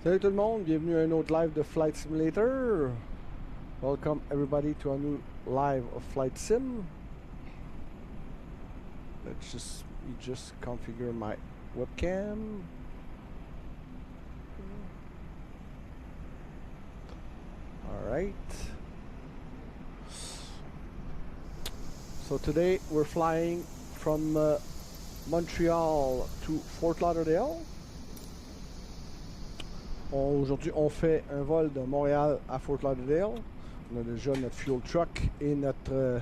Salut tout le monde, bienvenue à un autre live de Flight Simulator. Welcome everybody to a new live of Flight Sim. Let's just configure my webcam. Alright. So today we're flying from Montreal to Fort Lauderdale. Aujourd'hui, on fait un vol de Montréal à Fort Lauderdale. On a déjà notre fuel truck et notre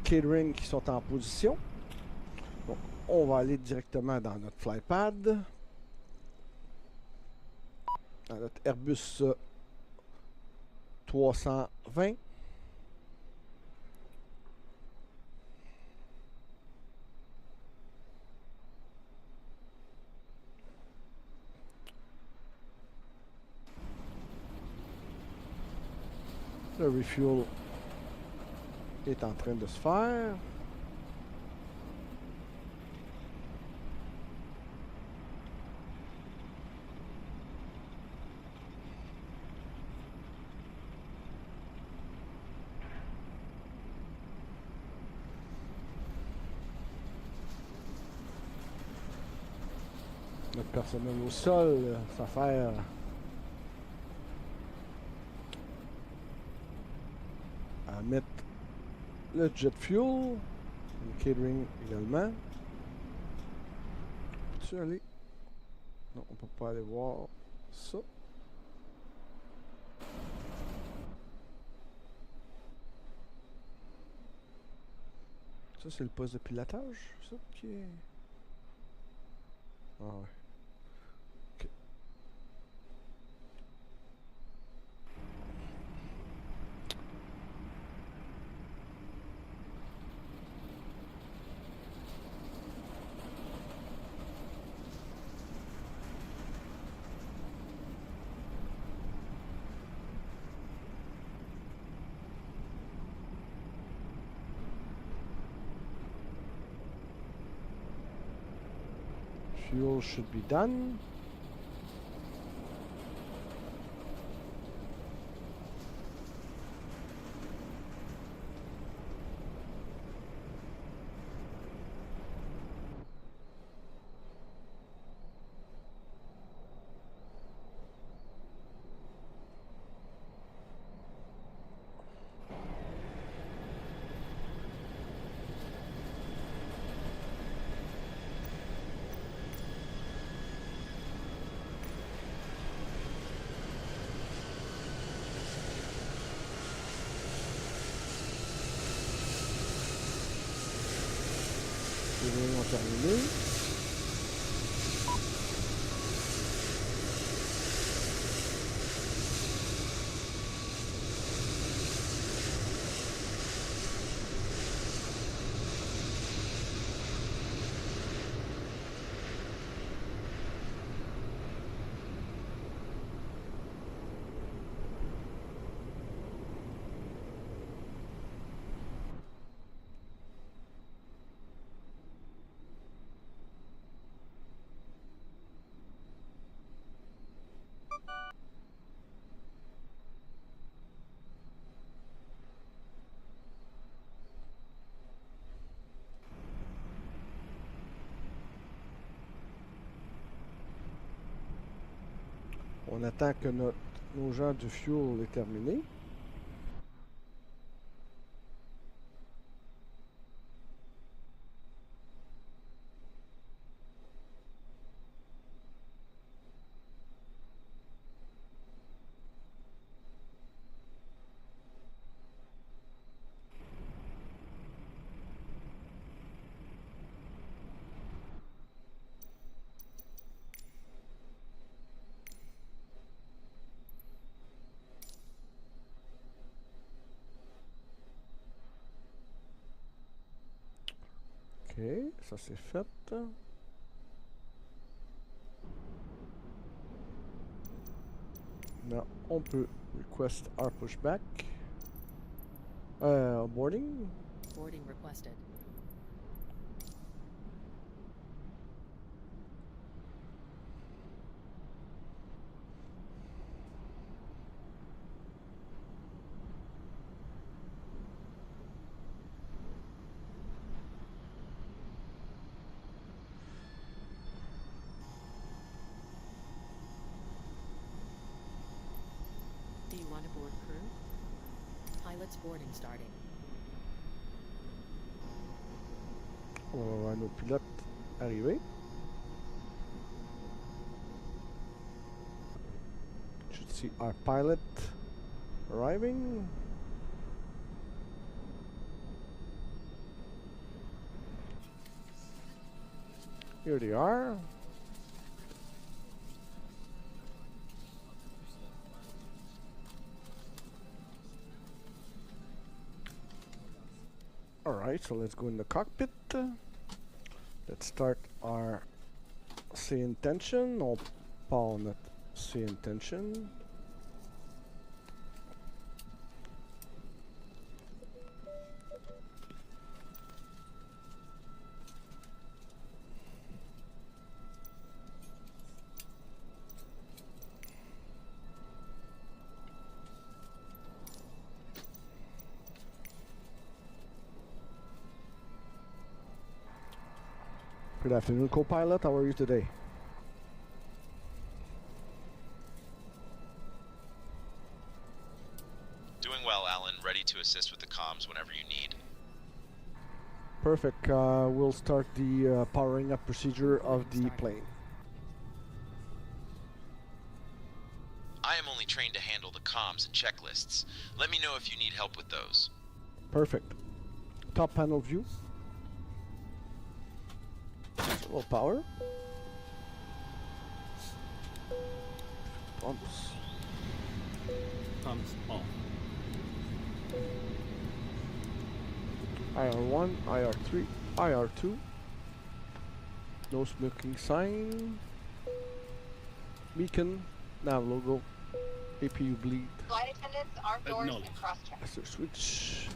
catering qui sont en position. Donc, on va aller directement dans notre flypad. Dans notre Airbus 320. Le refuel est en train de se faire. Notre personnel au sol s'affaire à mettre le jet fuel, le catering également. Peux-tu aller? Non, on peut pas aller voir ça. Ça, c'est le poste de pilotage, ça qui est... Ah ouais. Ok. Fuel should be done. Les réunions terminées. On attend que nos gens du fuel est terminé. Ok, ça c'est fait. Now, on peut request our pushback. Boarding. Boarding requested. Pilot's boarding starting. On va voir nos pilotes arriver. Should see our pilot arriving. Here they are. Alright, so let's go in the cockpit. Let's start our C intention. On part notre C intention. Good afternoon, co-pilot. How are you today? Doing well, Alan. Ready to assist with the comms whenever you need. Perfect. We'll start the powering up procedure of the plane. I am only trained to handle the comms and checklists. Let me know if you need help with those. Perfect. Top panel view. A little power. Pumps. Pumps off. IR1, IR3, IR2. No smoking sign. Beacon. Nav logo. APU bleed. Flight attendants, arm doors, and cross-check. Master switch.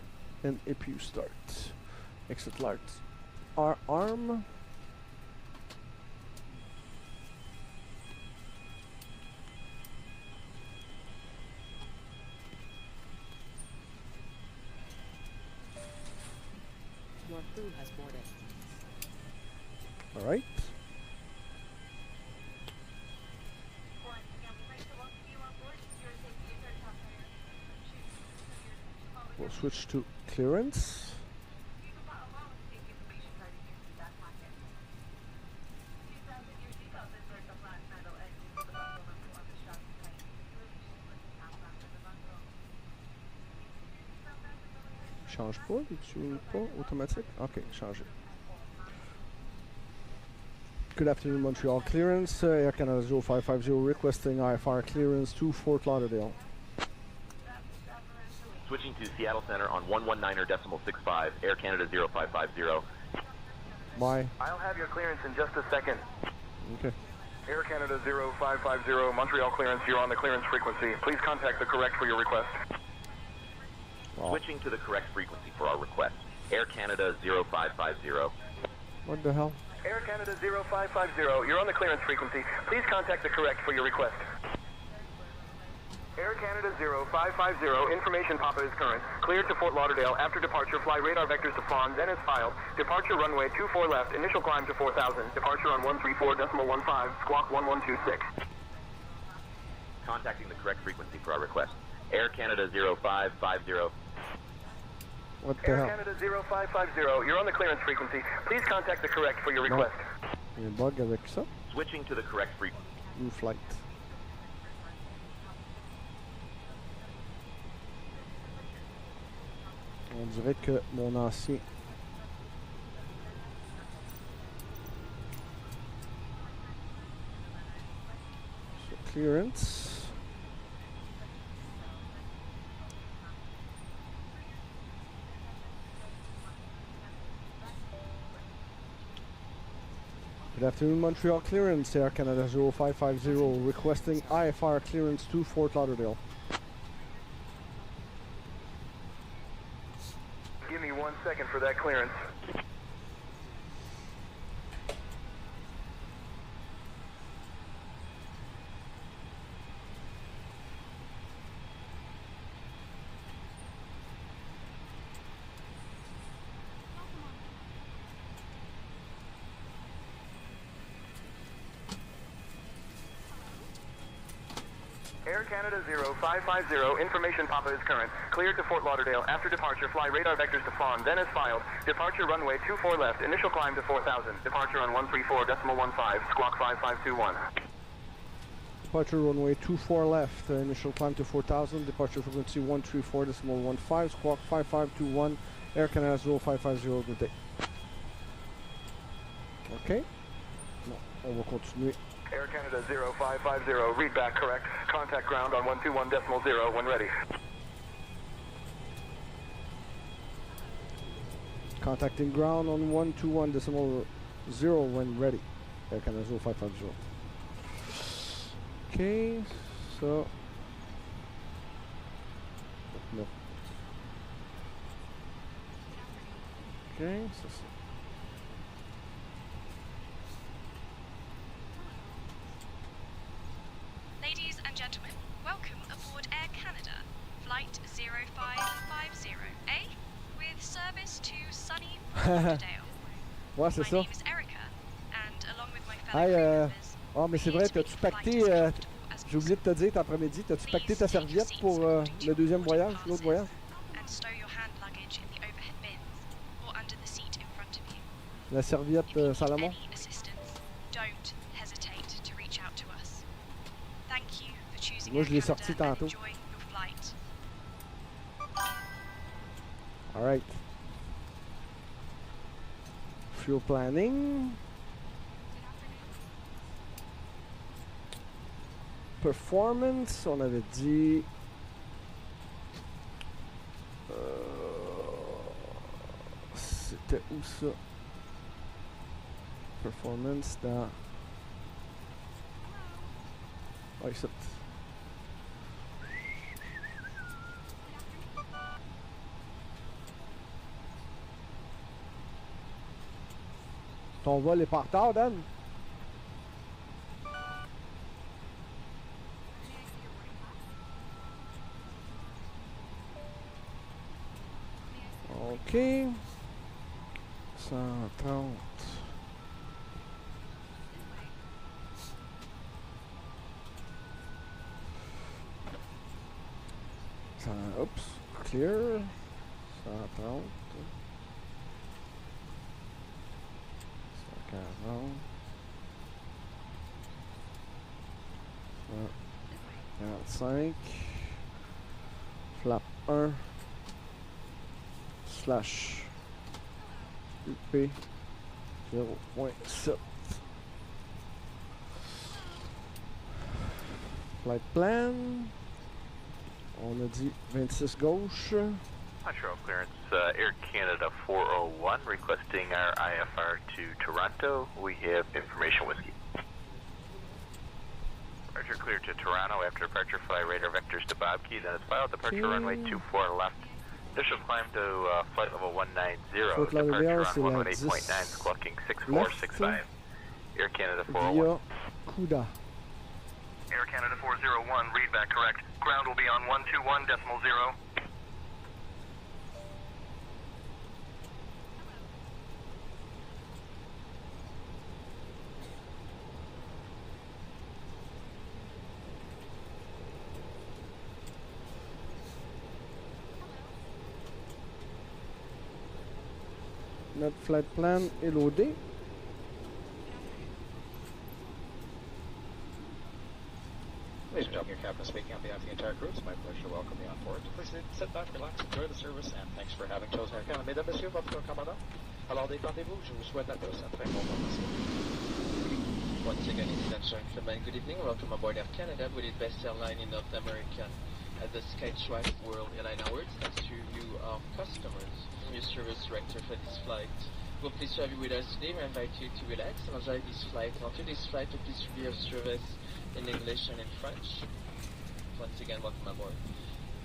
And APU start. Exit lights. Our arm. Your crew has boarded. Alright. We'll switch to clearance. Change pas, tu pas automatique? Ok, changer. Good afternoon, Montreal clearance. Air Canada 0550 requesting IFR clearance to Fort Lauderdale. Switching to Seattle Center on 119.65, Air Canada 0550. Bye. I'll have your clearance in just a second. Okay. Air Canada 0550, Montreal clearance, you're on the clearance frequency. Please contact the correct for your request. Oh. Switching to the correct frequency for our request. Air Canada 0550. What the hell? Air Canada 0550, you're on the clearance frequency. Please contact the correct for your request. Air Canada 0550, information Papa is current. Cleared to Fort Lauderdale. After departure, fly radar vectors to Fawn, then as filed. Departure runway 24 left, initial climb to 4000. Departure on 134.15, squawk 1126. Contacting the correct frequency for our request. Air Canada 0550. What the Air hell? Canada 0550, you're on the clearance frequency. Please contact the correct for your request. Il y a un bug avec ça. Switching to the correct frequency. New flight. On dirait que mon ancien so clearance. Good afternoon, Montreal clearance. Air Canada 0550 requesting IFR clearance to Fort Lauderdale. Give me 1 second for that clearance. Air Canada 0550, information Papa is current. Cleared to Fort Lauderdale. After departure, fly radar vectors to Fawn, then as filed. Departure runway 24 left, initial climb to 4000. Departure on 134.15, squawk 5521. Departure runway 24 left, initial climb to 4000, departure frequency 134.15, squawk 5521, Air Canada 0550, good day. Ok. Non, on va continuer. Air Canada 0550, read back correct. Contact ground on 121.0 when ready. Contacting ground on 121.0 when ready. Air Canada 0550. Ok, ça. Non. Ok, ça c'est. Ladies and gentlemen, welcome aboard Air Canada, flight 0550A, with service to sunny Lauderdale. Ouais, c'est My ça. name is Erica, and along with my fellow Hey, crew members, oh, mais c'est vrai, t'as-tu pacté, j'ai oublié de te dire cet après-midi, t'as-tu pacté ta serviette pour le deuxième voyage, l'autre voyage? and stow your hand luggage in the overhead bins or under the seat in front of you. La serviette If you need Salomon? any assistance, don't hesitate to reach out to us. Thank you for choosing Moi, Air je l'ai Canada sorti and tantôt. enjoy your flight. Alright. Fuel planning. Performance, on avait dit. C'était où ça? Performance dans. Ah, ici. Ton vol est pas en retard, Dan? OK. 130. Oups. Clear. 130. 140. 45. Flap 1. Slash UP 0.7. Flight plan. On a dit 26 gauche. Montreal clearance, Air Canada 401, requesting our IFR to Toronto. We have information whiskey. Departure clear to Toronto. After departure, fly radar vectors to Bobkey. Then it's filed. Departure runway 24 left. Initial climb to flight level 190. Fort Departure Lauderdale, on c'est la 118.9, 10 squawking 6465. Air Canada 401. Via Couda. Air Canada 401, read back correct. Ground will be on 121.0. Notre flight plan est loadé. Ladies and gentlemen, your captain speaking on behalf of the entire crew. It's my pleasure to welcome you on board. Please sit back, relax, enjoy the service, and thanks for having chosen Air Canada. Mesdames, Messieurs, votre commandant. Alors détendez-vous, je vous souhaite à tous un très bon moment. Once again, ladies and gentlemen, good evening. Welcome aboard Air Canada, with the best airline in North America at the SkyTrack World Airline Awards. Thanks to you, our customers. I'm your service director for this flight. We're pleased to have you with us today. We invite you to relax and enjoy this flight. Onto this flight, we're pleased to be of service in English and in French. Once again, welcome aboard.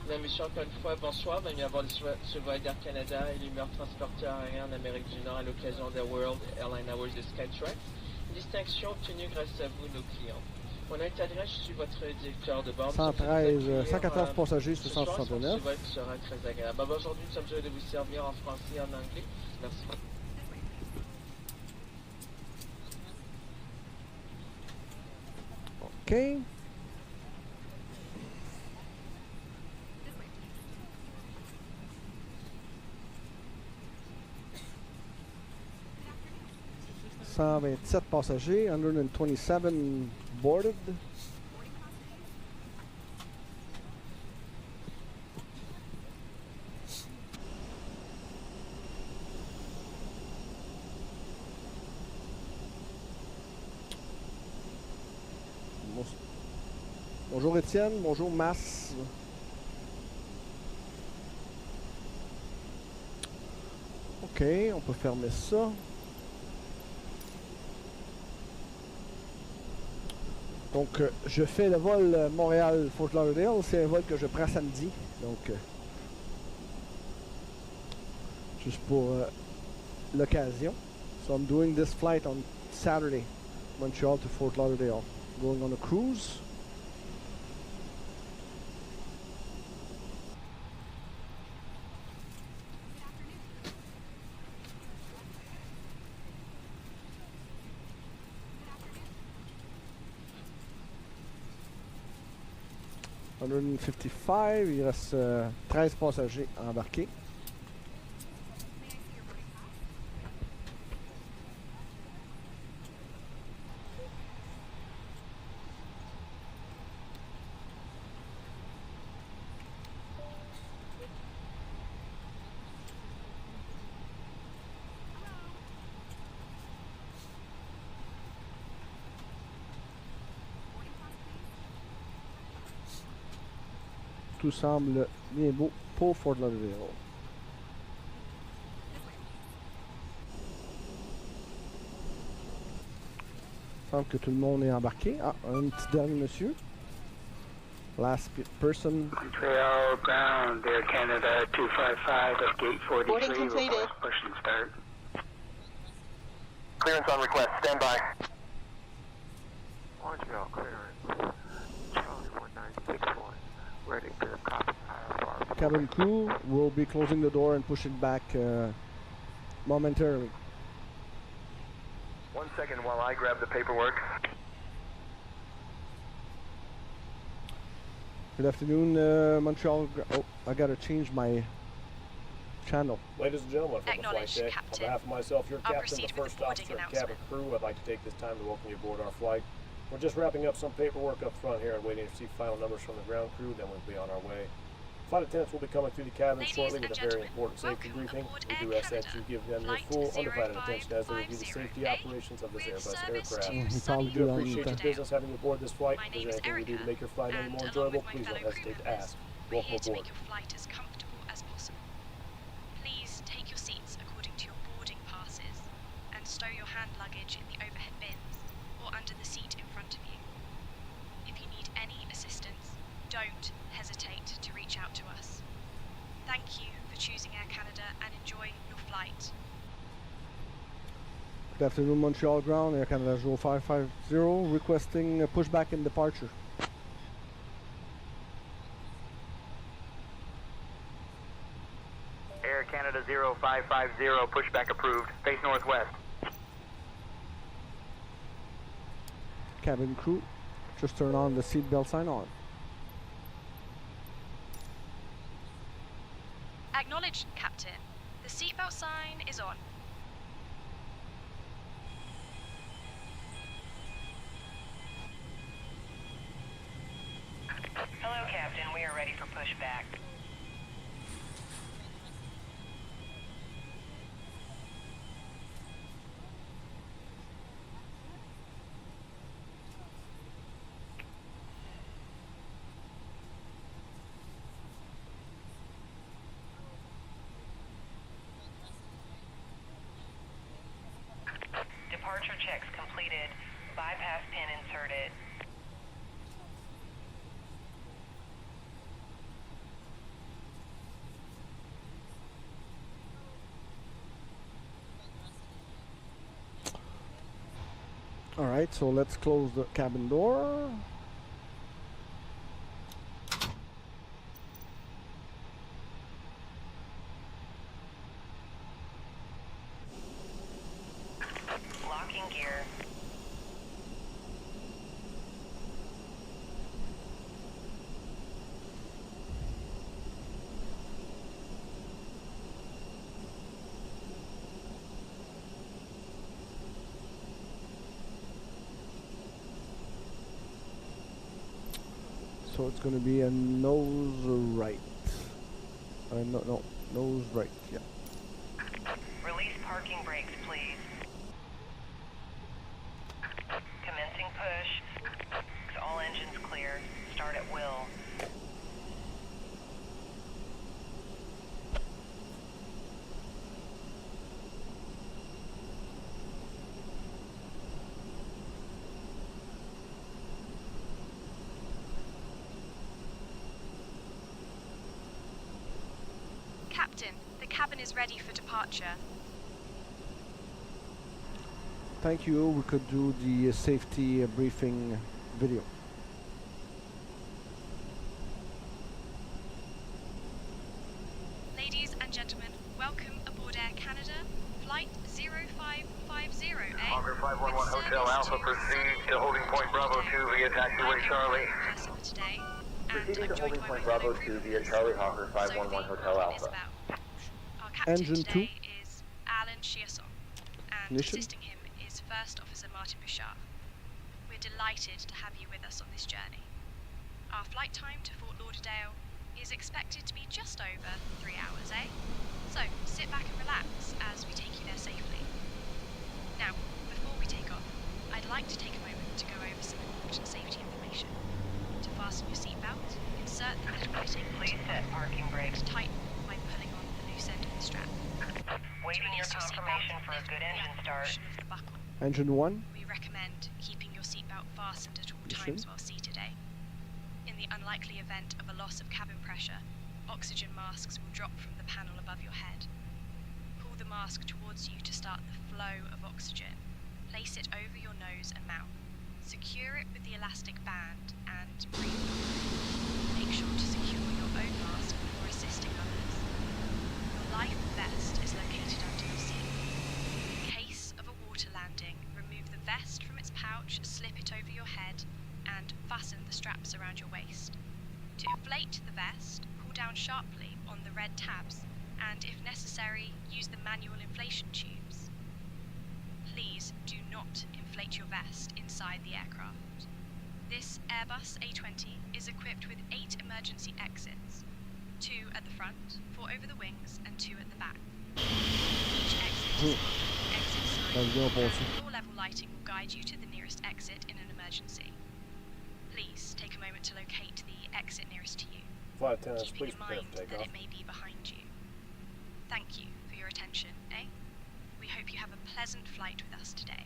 Mesdames et messieurs, encore une fois, bonsoir. Bienvenue à bord ce vol d'Air Canada, élu meilleur transporteur aérien en Amérique du Nord à l'occasion des World Airline Awards de SkyTrack. Une distinction obtenue grâce à vous, nos clients. Mon nom est Adrien, je suis votre directeur de bord. 114 passagers sur 169. Ce vol sera très agréable. Aujourd'hui, nous sommes heureux de vous servir en français et en anglais. Merci. OK. 127 passagers, 127 boarded. Bonjour Étienne, bonjour Mas. Ok, on peut fermer ça. Donc, je fais le vol Montréal-Fort Lauderdale. C'est un vol que je prends samedi. Donc, juste pour l'occasion. So, I'm doing this flight on Saturday, Montreal to Fort Lauderdale. Going on a cruise. « 155, il reste 13 passagers embarqués. Tout semble bien beau pour Fort Lauderdale. Il semble que tout le monde est embarqué. Ah, un petit dernier monsieur. Last person. Montreal ground, Air Canada 255 at gate 43. Boarding completed. Push and start. Clearance on request. Stand by. Montreal clearance. Charlie 1961. Ready for the copy. Cabin crew will be closing the door and pushing back momentarily. 1 second while I grab the paperwork. Good afternoon, Montreal. Oh, I gotta change my channel. Ladies and gentlemen, from the flight Acknowledged, deck, on Captain. behalf of myself, your I'll captain, the proceed with first the boarding officer, and cabin announcement. crew, I'd like to take this time to welcome you aboard our flight. We're just wrapping up some paperwork up front here and waiting to receive final numbers from the ground crew, then we'll be on our way. Flight attendants will be coming through the cabin Ladies shortly and with a very gentlemen, important safety welcome briefing. aboard We Air do ask that Canada. you give them your Flight full, undivided attention as they review the 0550 safety operations of this with Airbus service aircraft. to He sunny probably We do do on appreciate your the business having you aboard this flight. My If name there's is anything we do to Erica, make your flight any and more along enjoyable, with my please don't fellow hesitate to crew members, ask. we're Welcome here to aboard. make your flight as comfortable as possible. Please take your seats according to your boarding passes and stow your hand luggage in the overhead bins or under the seat in front of you. If you need any assistance, don't hesitate to reach out to us. Thank you for choosing Air Canada and enjoy your flight. Good afternoon, Montreal ground. Air Canada 0550 requesting a pushback in departure. Air Canada 0550, pushback approved. Face northwest. Cabin crew, just turn on the seatbelt sign on. Acknowledged, Captain. The seatbelt sign is on. Hello, Captain. We are ready for pushback. Departure checks completed. Bypass pin inserted. Alright, so let's close the cabin door. Locking gear. So it's going to be a nose right. No, nose right, yeah. Release parking brakes, please. Commencing push. All engines clear. Start at will. Captain, the cabin is ready for departure. Thank you. We could do the safety briefing video. Ladies and gentlemen, welcome aboard Air Canada, flight 0550, Hawker 511 Hotel Alpha, proceed to holding point Bravo 2 via taxiway Charlie. Proceeding to holding point Bravo 2 via Charlie Hawker 511 Hotel Alpha. Our captain Engine today 2. is Alan Chiasson, and Ignition. assisting him is First Officer Martin Bouchard. We're delighted to have you with us on this journey. Our flight time to Fort Lauderdale is expected to be just over 3 hours, eh? So sit back and relax as we take you there safely. Now, before we take off, I'd like to take a moment to go over some important safety information. To fasten your seatbelt, insert the metal netting Please set parking brakes. tighten by pulling on the loose end of the strap. Waiting your Release confirmation seatbelt, for a lift good the engine upper start. portion of the buckle. Engine 1. We recommend keeping your seatbelt fastened at all Ignition. times while seated, eh? In the unlikely event of a loss of cabin pressure, oxygen masks will drop from the panel above your head. Pull the mask towards you to start the flow of oxygen. Place it over your nose and mouth. Secure it with the elastic band and breathe. Make sure to secure your own mask before assisting others. Your life vest is located under your seat. In case of a water landing, remove the vest from its pouch, slip it over your head, and fasten the straps around your waist. To inflate the vest, pull down sharply on the red tabs, and if necessary, use the manual inflation tubes. Please do not inflate your vest inside the aircraft. This Airbus A20 is equipped with 8 emergency exits, 2 at the front, 4 over the wings, and 2 at the back. Each exit is marked with exit sign, and floor-level lighting will guide you to the nearest exit in an emergency. Please take a moment to locate the exit nearest to you, Flight attendants, keeping please in prepare mind for that takeoff. it may be behind you. Thank you for your attention, eh? We hope you have a pleasant flight with us today.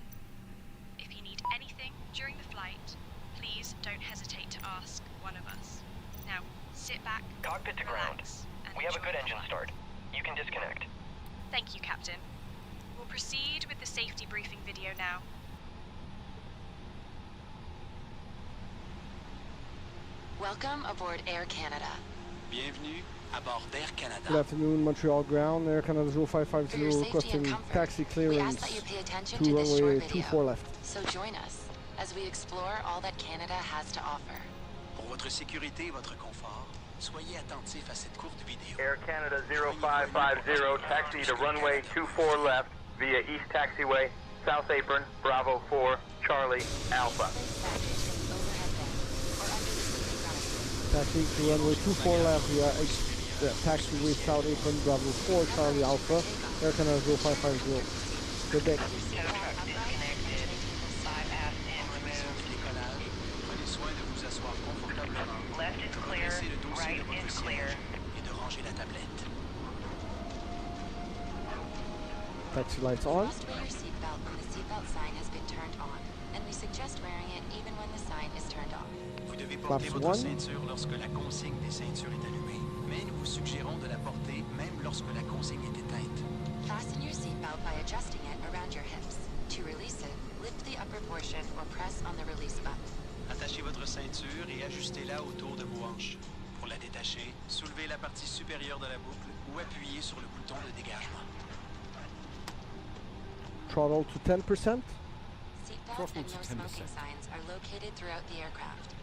If you need anything during the flight, please don't hesitate to ask one of us. Now, sit back, Cockpit to ground. relax, and We have a enjoy good the engine flight. start. You can disconnect. Thank you, Captain. We'll proceed with the safety briefing video now. Welcome aboard Air Canada. Bienvenue à bord d'Air Canada. Good afternoon, Montreal ground. Air Canada For your 0550 safety and requesting comfort, taxi we ask clearance that you pay attention to to this short runway video. 24 left. So join us as we explore all that Canada has to offer. Pour votre sécurité et votre confort, soyez attentifs à cette courte vidéo. Air Canada 0550, taxi to runway 24 left via East Taxiway, South Apron, Bravo 4, Charlie, Alpha. Taxi to runway 24 left via taxiway South Apron, Bravo 4, Charlie Alpha, Air Canada 0550. Good day. Tow truck disconnected. Bypass pin removed. Décollage, prenez soin de vous asseoir confortablement, Left is clear. redressez le dossier Right de votre is clear. siège et de ranger la tablette. Taxi lights You on. must wear your seatbelt when the seatbelt sign has been turned on, and we suggest wearing it even when the sign is turned off. Vous devez porter Flaps votre 1. ceinture lorsque la consigne des ceintures est allumée, mais nous vous suggérons de la porter même lorsque la consigne est éteinte. Fasten your seatbelt by adjusting it around your hips. To release it, lift the upper portion or press on the release button. Attachez votre ceinture et ajustez-la autour de vos hanches. Pour la détacher, soulevez la partie supérieure de la boucle ou appuyez sur le bouton de dégagement. Throttle to 10%. Seatbelt and no smoking signs are located throughout the aircraft.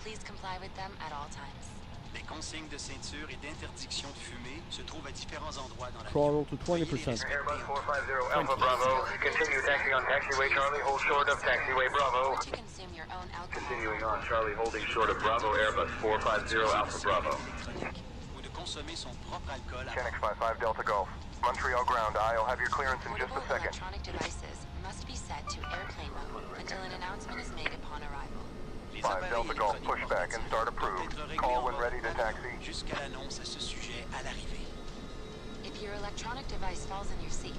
Please comply with them at all times. Les consignes de ceinture et d'interdiction de fumer se trouvent à différents endroits dans la Throttle to 20%. Airbus 450 Alpha Bravo. Continue taxi on taxiway Charlie. Hold short of taxiway Bravo. To consume your own alcohol. Continuing on Charlie, holding short of Bravo. Airbus 450 Alpha Bravo. Ou de consommer son propre alcool. Kenix 55 Delta Golf. Montreal ground. I'll have your clearance in just a Portable second. electronic devices must be set to airplane mode until an announcement is made upon arrival. 5 Delta Golf, push back and start approved. Call when ready to taxi. Jusqu'à l'annonce à ce sujet à l'arrivée. If your electronic device falls in your seat,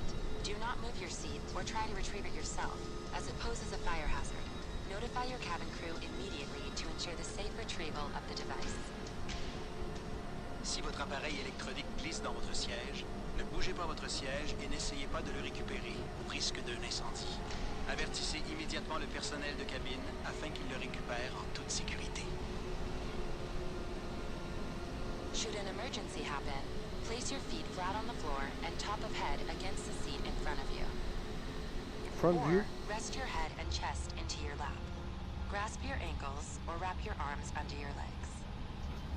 do not move your seat or try to retrieve it yourself, as it poses a fire hazard. Notify your cabin crew immediately to ensure the safe retrieval of the device. Si votre appareil électronique glisse dans votre siège, ne bougez pas votre siège et n'essayez pas de le récupérer au risque d'un incendie. Avertissez immédiatement le personnel de cabine afin qu'il le récupère en toute sécurité. Should an emergency happen, place your feet flat on the floor and top of head against the seat in front of you. Front view. Or rest your head and chest into your lap. Grasp your ankles or wrap your arms under your legs.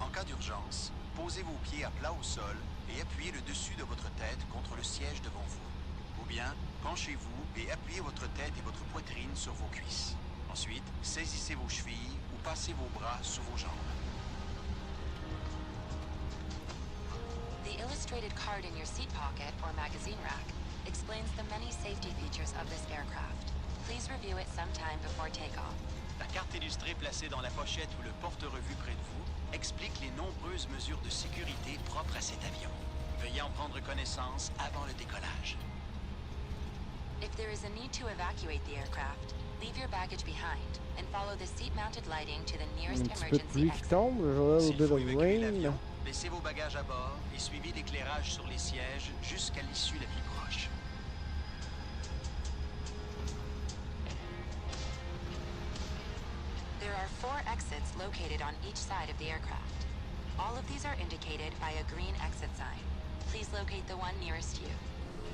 En cas d'urgence, posez vos pieds à plat au sol et appuyez le dessus de votre tête contre le siège devant vous. Ou bien, penchez-vous et appuyez votre tête et votre poitrine sur vos cuisses. Ensuite, saisissez vos chevilles ou passez vos bras sous vos jambes. The illustrated card in your seat pocket or magazine rack explains the many safety features of this aircraft. Please review it sometime before takeoff. La carte illustrée placée dans la pochette ou le porte-revue près de vous explique les nombreuses mesures de sécurité propres à cet avion. Veuillez en prendre connaissance avant le décollage. If there is a need to evacuate the aircraft, leave your baggage behind and follow the seat-mounted lighting to the nearest Un petit peu de emergency pluie qui exit. tombe, there's a little S'il bit faut of évacuer rain. l'avion, laissez vos bagages à bord et suivez l'éclairage sur les sièges jusqu'à l'issue la plus proche. There are 4 exits located on each side of the aircraft. All of these are indicated by a green exit sign. Please locate the one nearest you.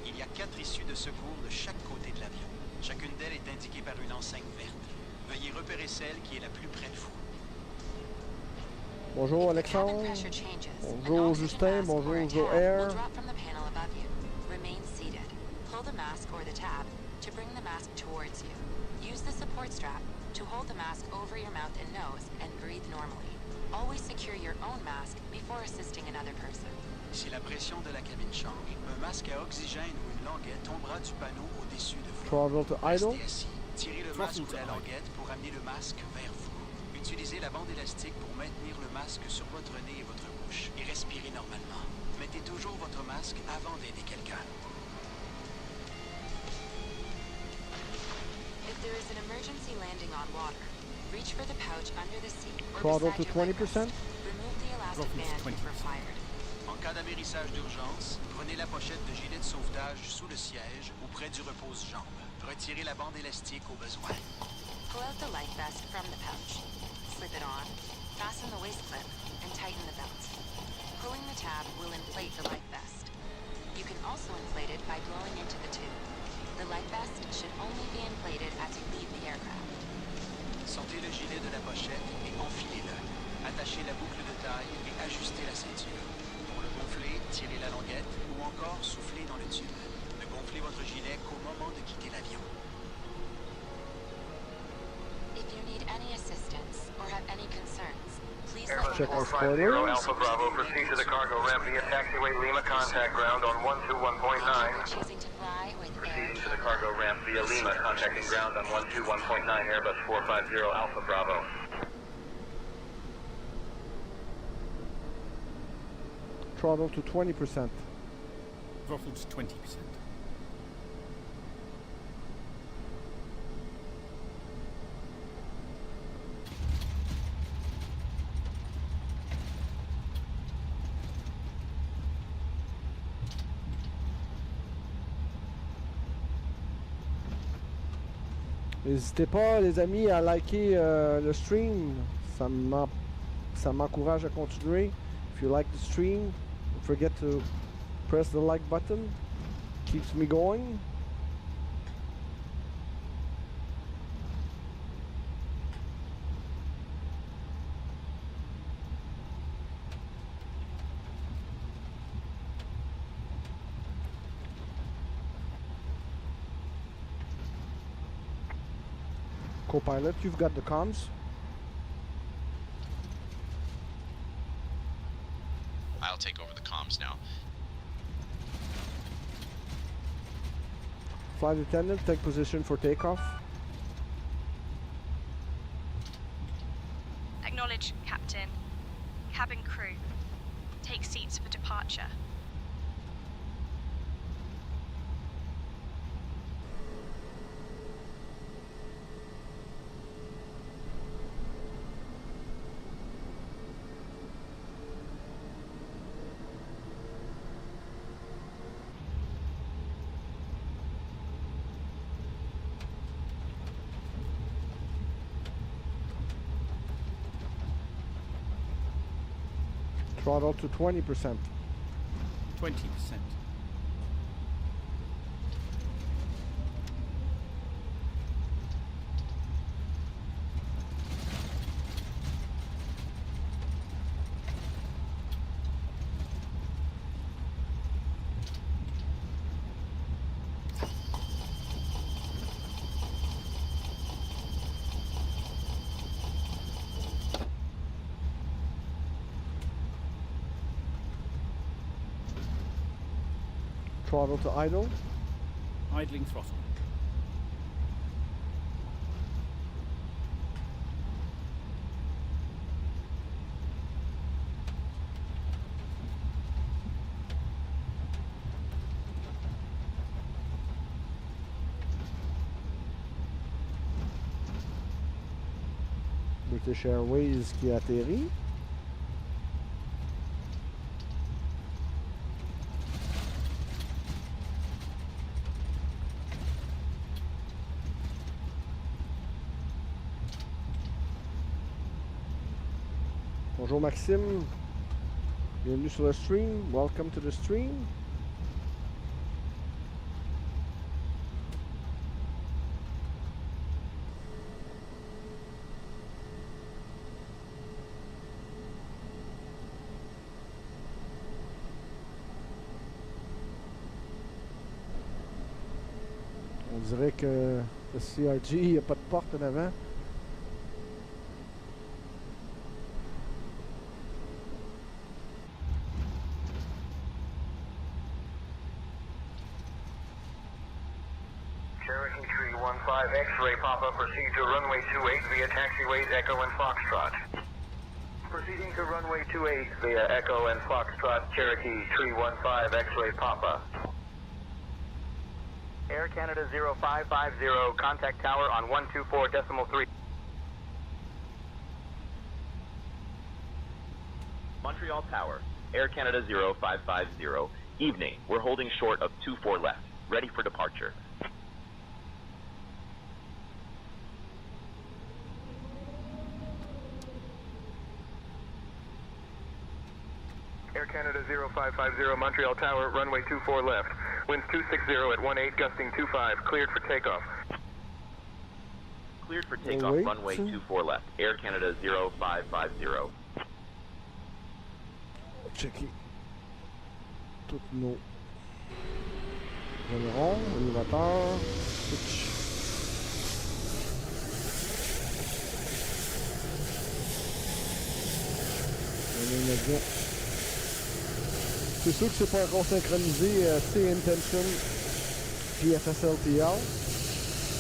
Il y a 4 issues de secours de chaque côté de l'avion. Chacune d'elles est indiquée par une enseigne verte. Veuillez repérer celle qui est la plus près de vous. Bonjour If the cabin Alexandre. pressure changes, an Bonjour oxygen Justin. mask or Bonjour a tab Joair. will drop from the panel above you. Remain seated. Pull the mask or the tab to bring the mask towards you. Use the support strap to hold the mask over your mouth and nose and breathe normally. Always secure your own mask before assisting another person. Si la pression de la cabine change, un masque à oxygène ou une languette tombera du panneau au-dessus de vous. Throttle to idle. Restez assis. Tirez le masque ou la languette pour amener le masque vers vous. Utilisez la bande élastique pour maintenir le masque sur votre nez et votre bouche et respirez normalement. Mettez toujours votre masque avant d'aider quelqu'un. If there is an emergency landing on water, reach for the pouch under the seat or Throttle beside to your leg 20%. rest. Remove the elastic band if required. En cas d'amérissage d'urgence, prenez la pochette de gilet de sauvetage sous le siège ou près du repose-jambe. Retirez la bande élastique au besoin. Pull out the life vest from the pouch. Slip it on, fasten the waist clip, and tighten the belt. Pulling the tab will inflate the life vest. You can also inflate it by blowing into the tube. The life vest should only be inflated as you leave the aircraft. Sortez le gilet de la pochette et enfilez-le. Attachez la boucle de taille et ajustez la ceinture. Pour le gonfler, tirez la languette ou encore soufflez dans le tube. Ne gonflez votre gilet qu'au moment de quitter l'avion. If you need any assistance or have any concerns, please Airbus Check our 450 spoilers. Alpha Bravo, proceed to the cargo ramp via taxiway Lima contact ground on 121.9. choosing to fly with Proceeding to the cargo ramp via Lima, contacting ground on 121.9 Airbus 450 Alpha Bravo. Throttle to 20%. Throttle to 20%. N'hésitez pas les amis à liker le stream, ça m'encourage à continuer. If you like the stream, don't forget to press the like button, keeps me going. Co-pilot, you've got the comms. I'll take over the comms now. Flight attendant, take position for takeoff. Acknowledge, Captain. Cabin crew, take seats for departure. Throttle to 20%. 20%. Throttle to idle. Idling throttle. British Airways qui atterrit. Bonjour Maxime, bienvenue sur le stream, welcome to the stream. On dirait que le CRG, il n'y a pas de porte en avant. Cherokee 315 X-ray Papa, proceed to runway 28 via taxiways Echo and Foxtrot. Proceeding to runway 28 via Echo and Foxtrot, Cherokee 315 X-ray Papa. Air Canada 0550, contact tower on 124.3. Montreal Tower, Air Canada 0550. Evening, we're holding short of 24 left. Ready for departure. Air Canada 0550, Montreal Tower, runway 24 left. Winds 260 at 18, gusting 25, cleared for takeoff. Cleared for takeoff, runway 24 left. Air Canada 0550. Checker tous nos ailerons, élévateurs, switch. C'est sûr que c'est pas encore synchronisé C-Intention puis FSLTL,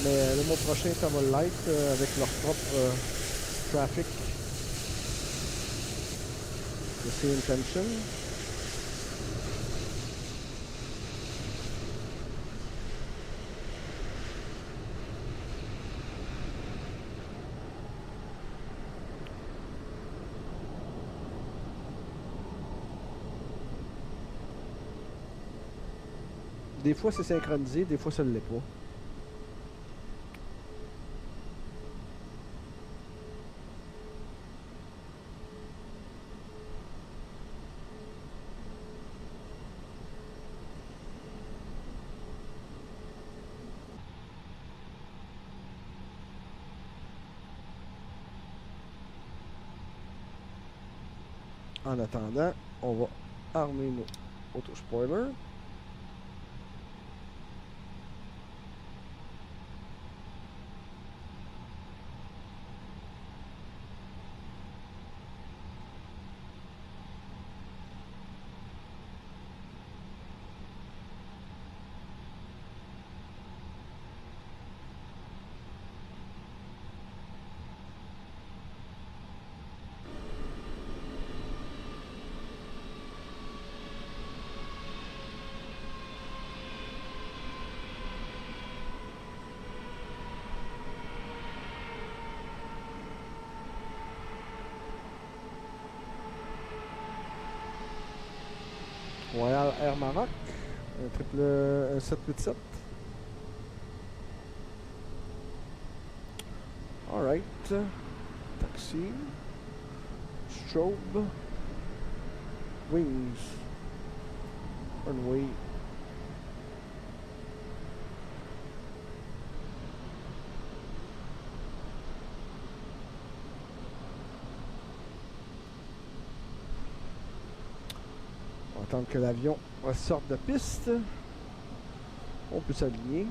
mais le mois prochain ça va l'être avec leur propre traffic de C-Intention. Des fois c'est synchronisé, des fois ça ne l'est pas. En attendant, on va armer nos auto-spoilers. Royal Air Maroc, un 787. Alright. Taxi. Strobe. Wings. Runway. On va attendre que l'avion ressorte de piste. On peut s'aligner.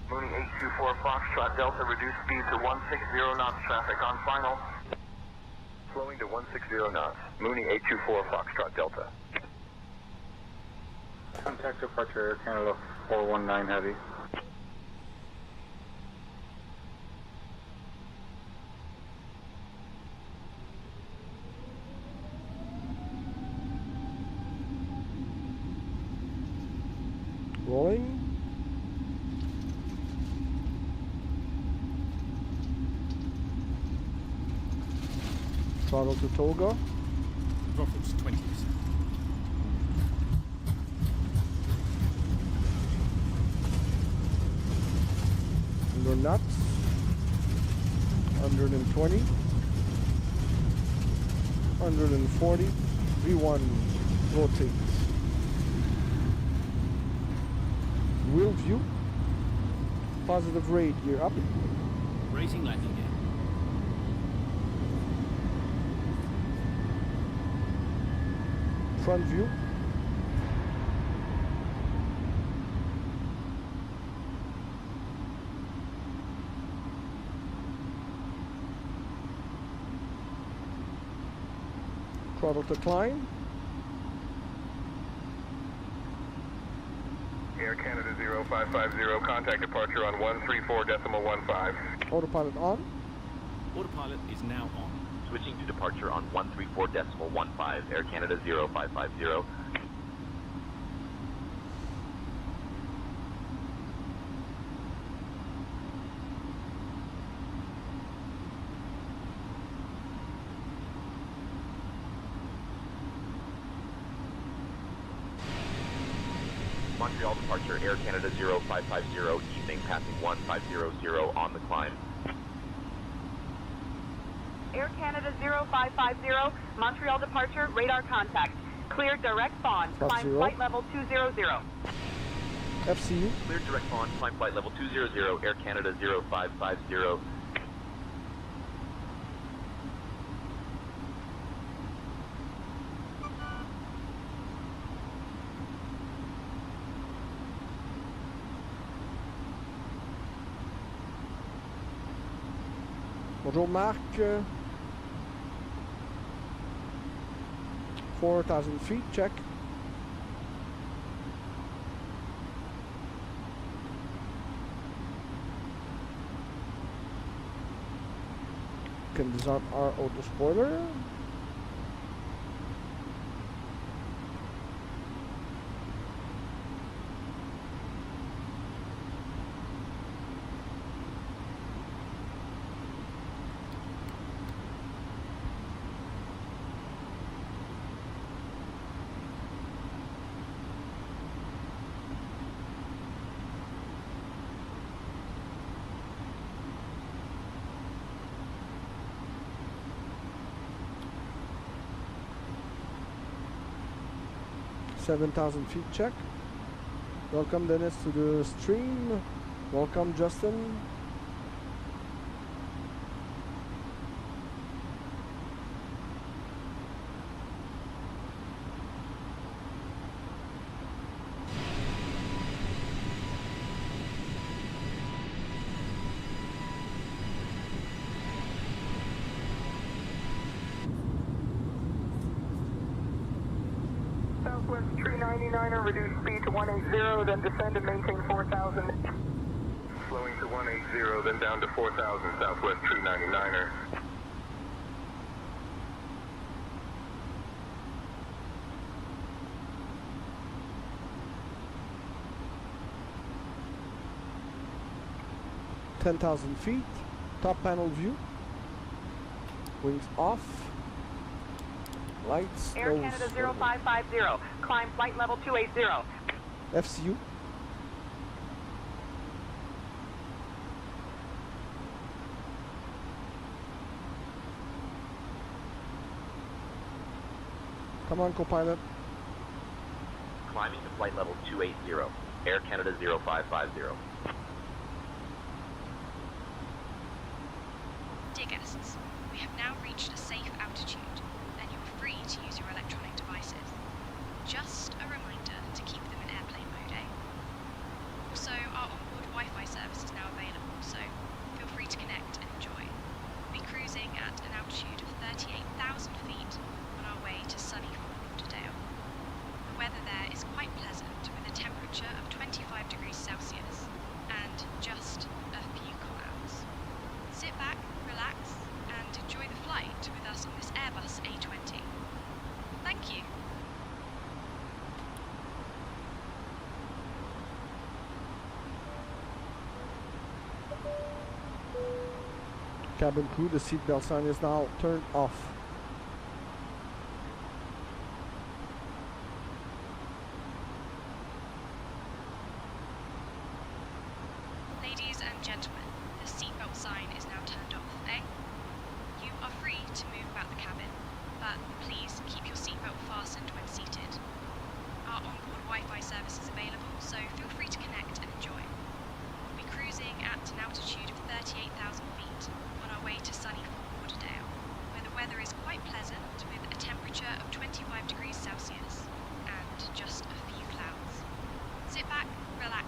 Mooney 824 Foxtrot Delta, reduce speed to 160 knots, traffic on final. Slowing to 160 knots. Mooney 824 Foxtrot Delta. Contact departure Air Canada 419 Heavy. Rolling. Throttle to Toga. Throttle's 20%. Under knots. 120. 140. V1 rotate. Wheel view. Positive rate gear up. Raising landing gear. Front view. Throttle to climb. Air Canada 0550, contact departure on 134.15. Autopilot on. Autopilot is now on. Switching to departure on 134.15, Air Canada 0550. Montreal departure, Air Canada 0550, evening passing 1500 on the climb. Air Canada 0550, Montreal departure, radar contact. Clear direct spawn, climb flight level 200. FCU. Clear direct spawn, climb flight level 200, Air Canada 0550. Bonjour Marc. 4,000 feet, check. Can disarm our auto spoiler. $7,000 feet check. Welcome Dennis to the stream. Welcome Justin. Southwest 39 399er, reduce speed to 180, then descend and maintain 4,000. Slowing to 180, then down to 4,000, Southwest 399er. $10,000 feet, top panel view, wings off, lights, Air Canada 0550, climb flight level 280. FCU. Come on, co-pilot. Climbing to flight level 280, Air Canada 0550. Dear guests, we have now reached a safe altitude, and you are free to use your electronic devices. Just a reminder to keep them in airplane mode, eh? Also, our onboard Wi-Fi service is now available, so feel free to connect and enjoy. We'll be cruising at an altitude of 38,000 feet on our way to sunny Fort Lauderdale. The weather there is quite pleasant, with a temperature of 25 degrees Celsius and just a few clouds. Sit back, relax, and enjoy the flight with us on this Airbus A20. Thank you. Cabin crew, the seatbelt sign is now turned off. Ladies and gentlemen, the seatbelt sign is now turned off, eh? You are free to move about the cabin, but please keep your seatbelt fastened when seated. Our onboard Wi-Fi service is available, so feel free to connect and enjoy. We'll be cruising at an altitude of 38,000 feet on our way to sunny Fort Lauderdale, where the weather is quite pleasant with a temperature of 25 degrees Celsius and just a few clouds. Sit back, relax,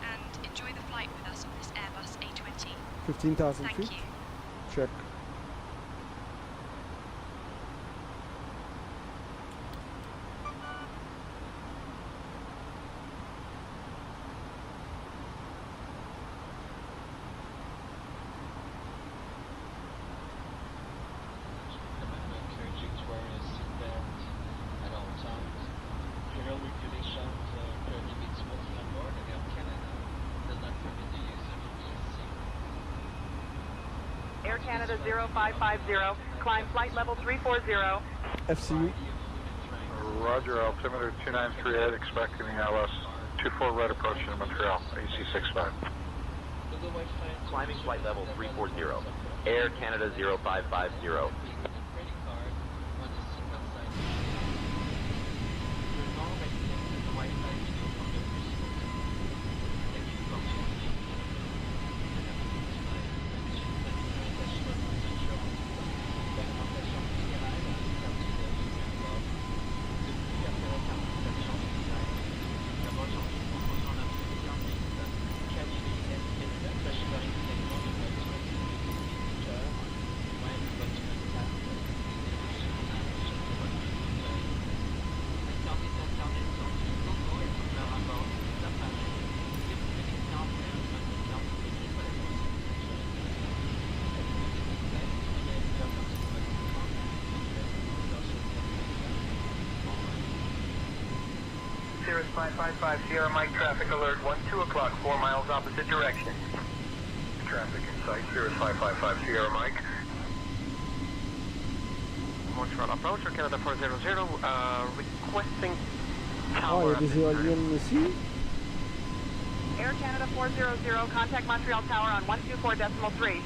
and enjoy the flight with us on this Airbus A20. 15,000 feet. Thank you. Check. Air Canada 0550, climb flight level 340. FCU. Roger, altimeter 293 expecting LS 24 red approaching to Montreal, AC 65. Climbing flight level 340, Air Canada 0550. Cirrus 555 Sierra Mike, traffic alert, 2 o'clock, 4 miles opposite direction. Traffic in sight, Cirrus 555 Sierra Mike. Montreal approach, Air Canada 400, requesting tower. il y a des éoliennes ici. Air Canada 400, contact Montreal Tower on 124.3.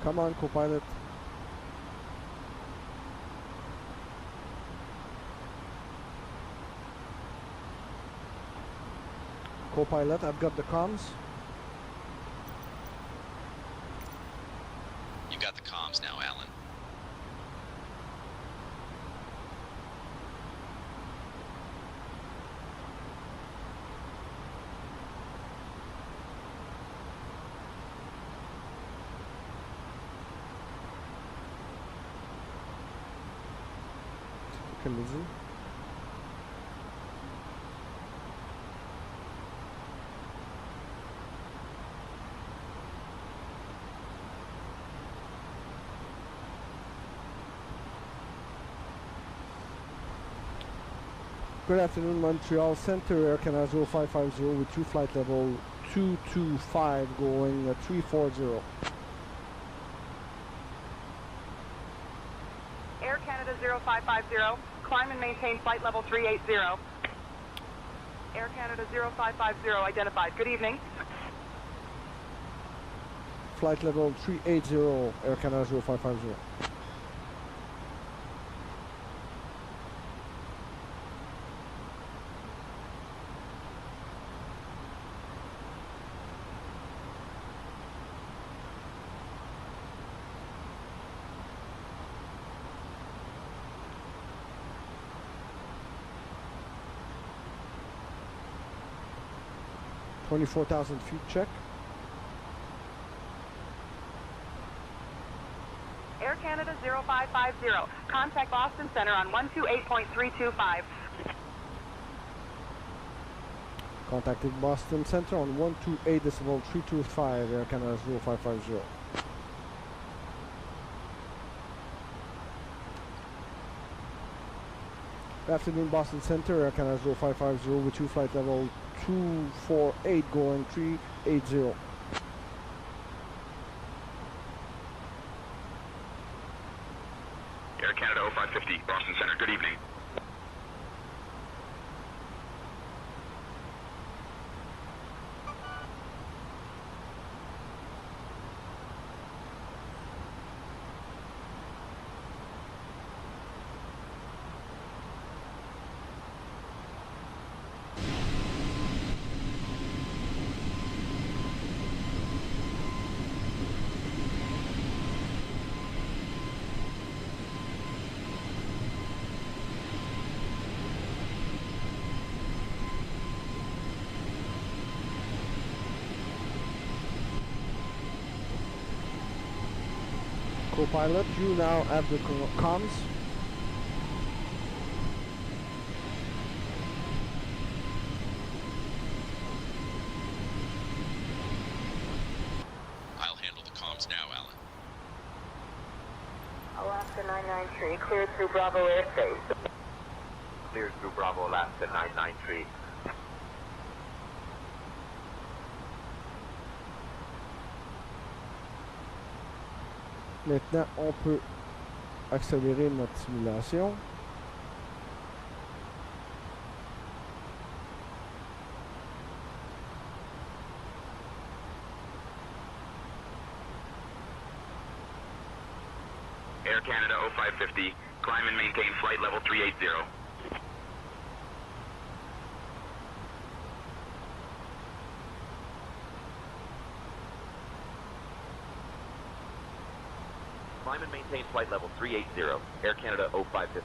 Come on, co-pilot. Co-pilot, I've got the comms. You got the comms now, Alan. Kennedy. Good afternoon, Montreal Center, Air Canada 0550 with two flight level 225 going 340. Air Canada 0550, climb and maintain flight level 380. Air Canada 0550 identified. Good evening. Flight level 380, Air Canada 0550. $24,000 feet check. Air Canada 0550, contact Boston Center on 128.325. Contacting Boston Center on 128.325, Air Canada 0550. Good afternoon, Boston Center, Air Canada 0550 with two flight level 248 going 380. Air Canada 0550, Boston Center, good evening. Co-pilot, you now have the comms. I'll handle the comms now, Alan. Alaska 993, cleared through Bravo airspace. Cleared through Bravo, Alaska 993. Maintenant, on peut accélérer notre simulation. Air Canada 0550, climb and maintain flight level 380. Climb and maintain flight level 380, Air Canada 0550.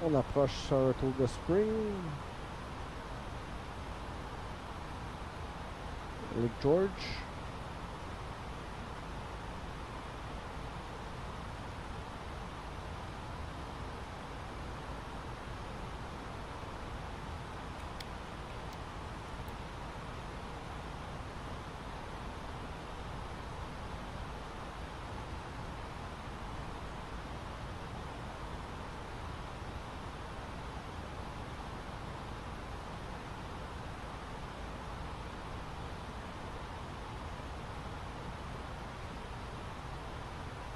On approche Saratoga Spring. Lake George.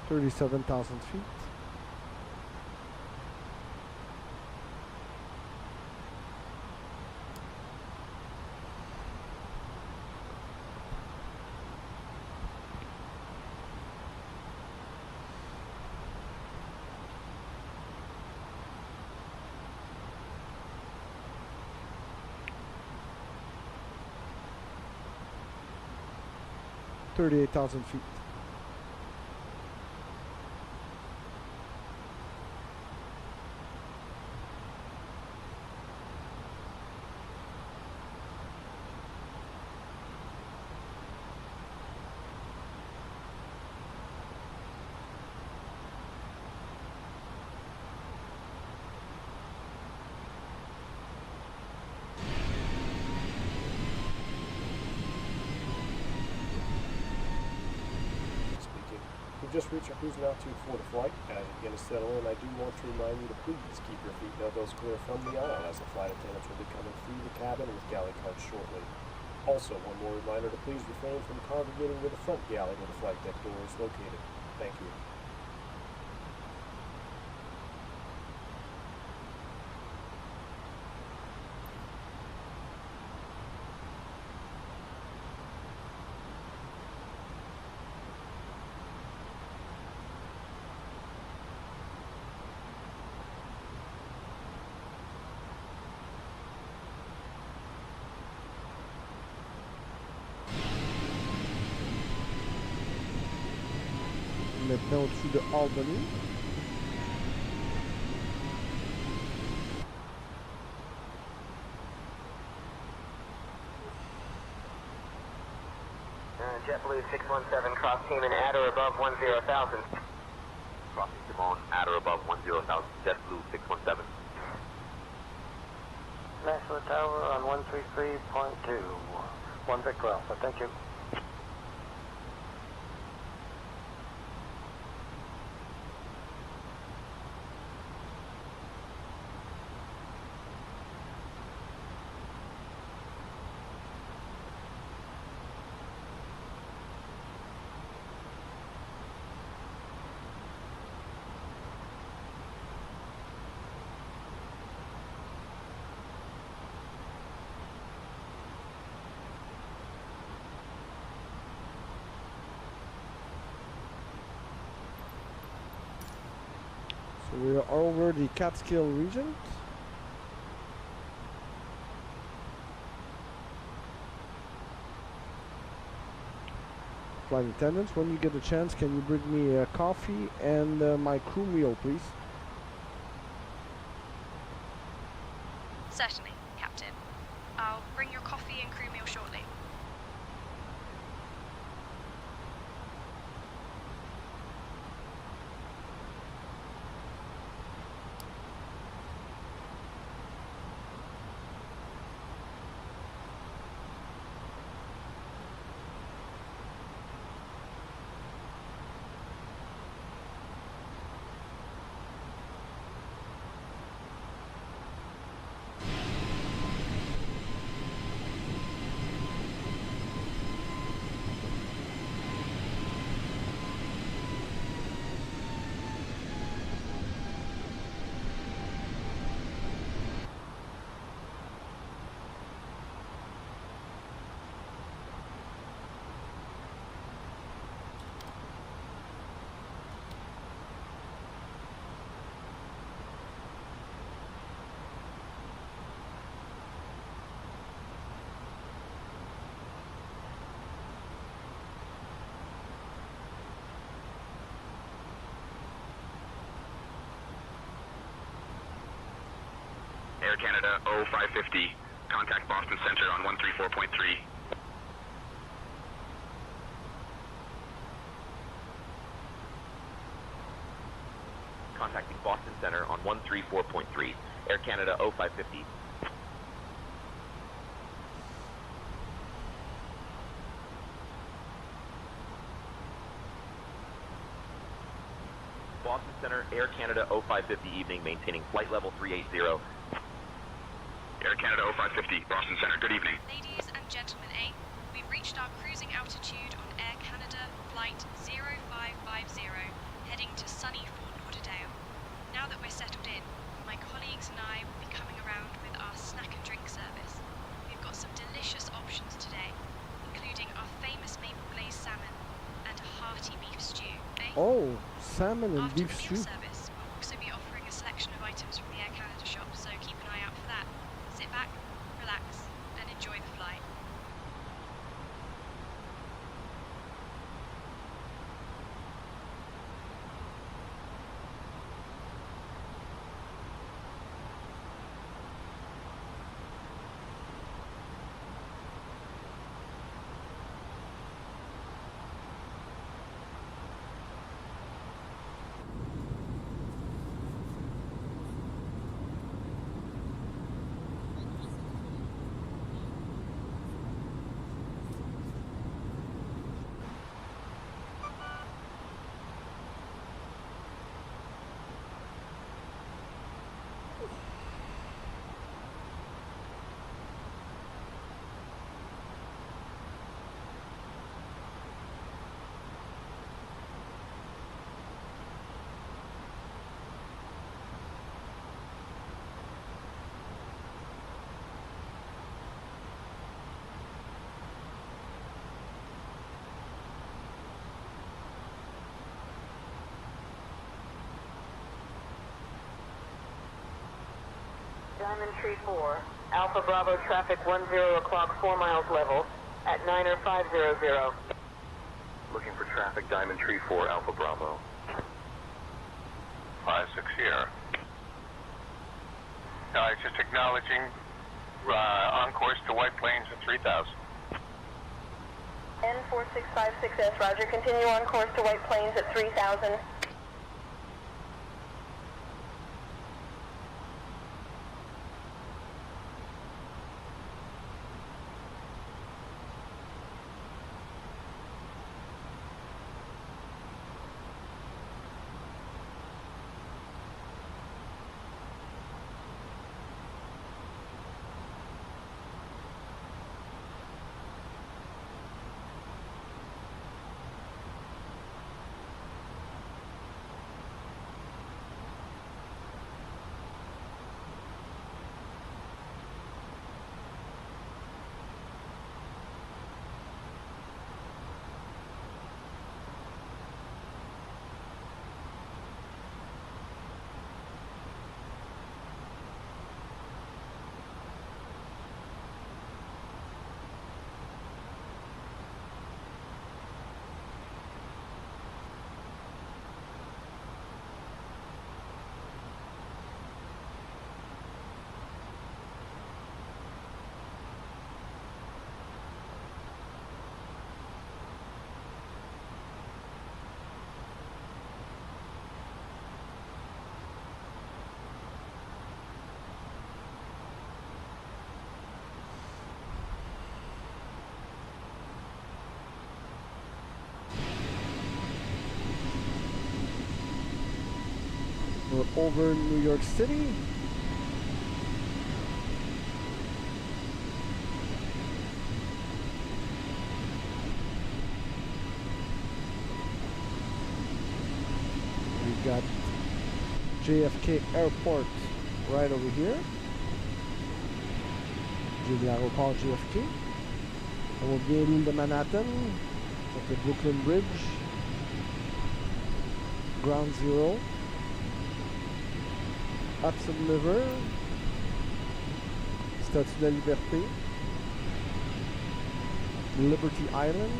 37,000 feet. $38,000 feet. Just reached our cruising altitude for the flight. As you begin to settle in, I do want to remind you to please keep your seat belts clear from the aisle, as the flight attendants will be coming through the cabin with galley cards shortly. Also, one more reminder to please refrain from congregating near the front galley where the flight deck door is located. Thank you. Maintenant au-dessus de Albany. JetBlue 617, cross team and at or above 10,000. Crossing Simone at or above 10,000. JetBlue 617. National Tower on 133.2. 1 Victor Alpha, thank you. So we are over the Catskill region. Flight attendants, when you get a chance, can you bring me a coffee and my crew meal, please? Certainly, Captain. I'll bring your coffee and crew meal shortly. Air Canada 0550, contact Boston Center on 134.3. Contacting Boston Center on 134.3, Air Canada 0550. Boston Center, Air Canada 0550 evening, maintaining flight level 380. Air Canada 0550, Boston Center, good evening. Ladies and gentlemen A, we've reached our cruising altitude on Air Canada flight 0550, Oh, salmon and After beef the stew. meal service, we'll also be offering a selection of items from the Air Canada shop, so keep an eye out for that. Sit back, relax, and enjoy the flight. Diamond Tree 4, Alpha Bravo traffic 10 o'clock 4 miles level at 90500. Looking for traffic, Diamond Tree 4, Alpha Bravo. 56 Sierra. Just acknowledging on course to White Plains at 3000. N4656S, roger. Continue on course to White Plains at 3000. We're over New York City. We've got JFK Airport right over here. J'ai l'aéroport JFK. On va bien l'île de Manhattan, donc le Brooklyn Bridge, Ground Zero, Hudson River, Statue de la Liberté, Liberty Island,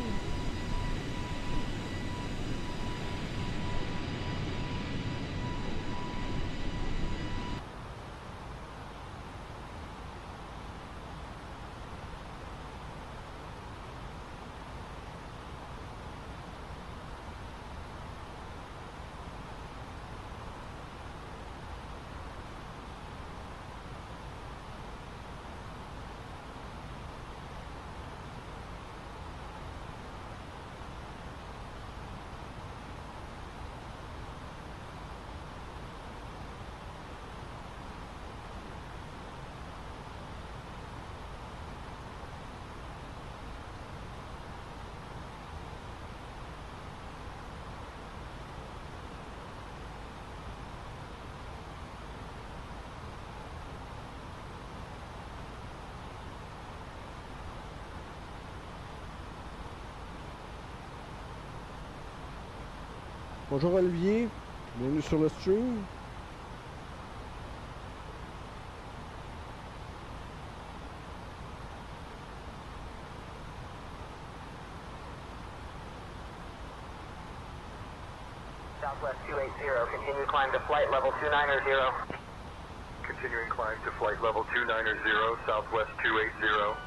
Bonjour Olivier, bienvenue sur le stream. Southwest 280, continue climb to flight level 290. Continuing climb to flight level 290, Southwest 280.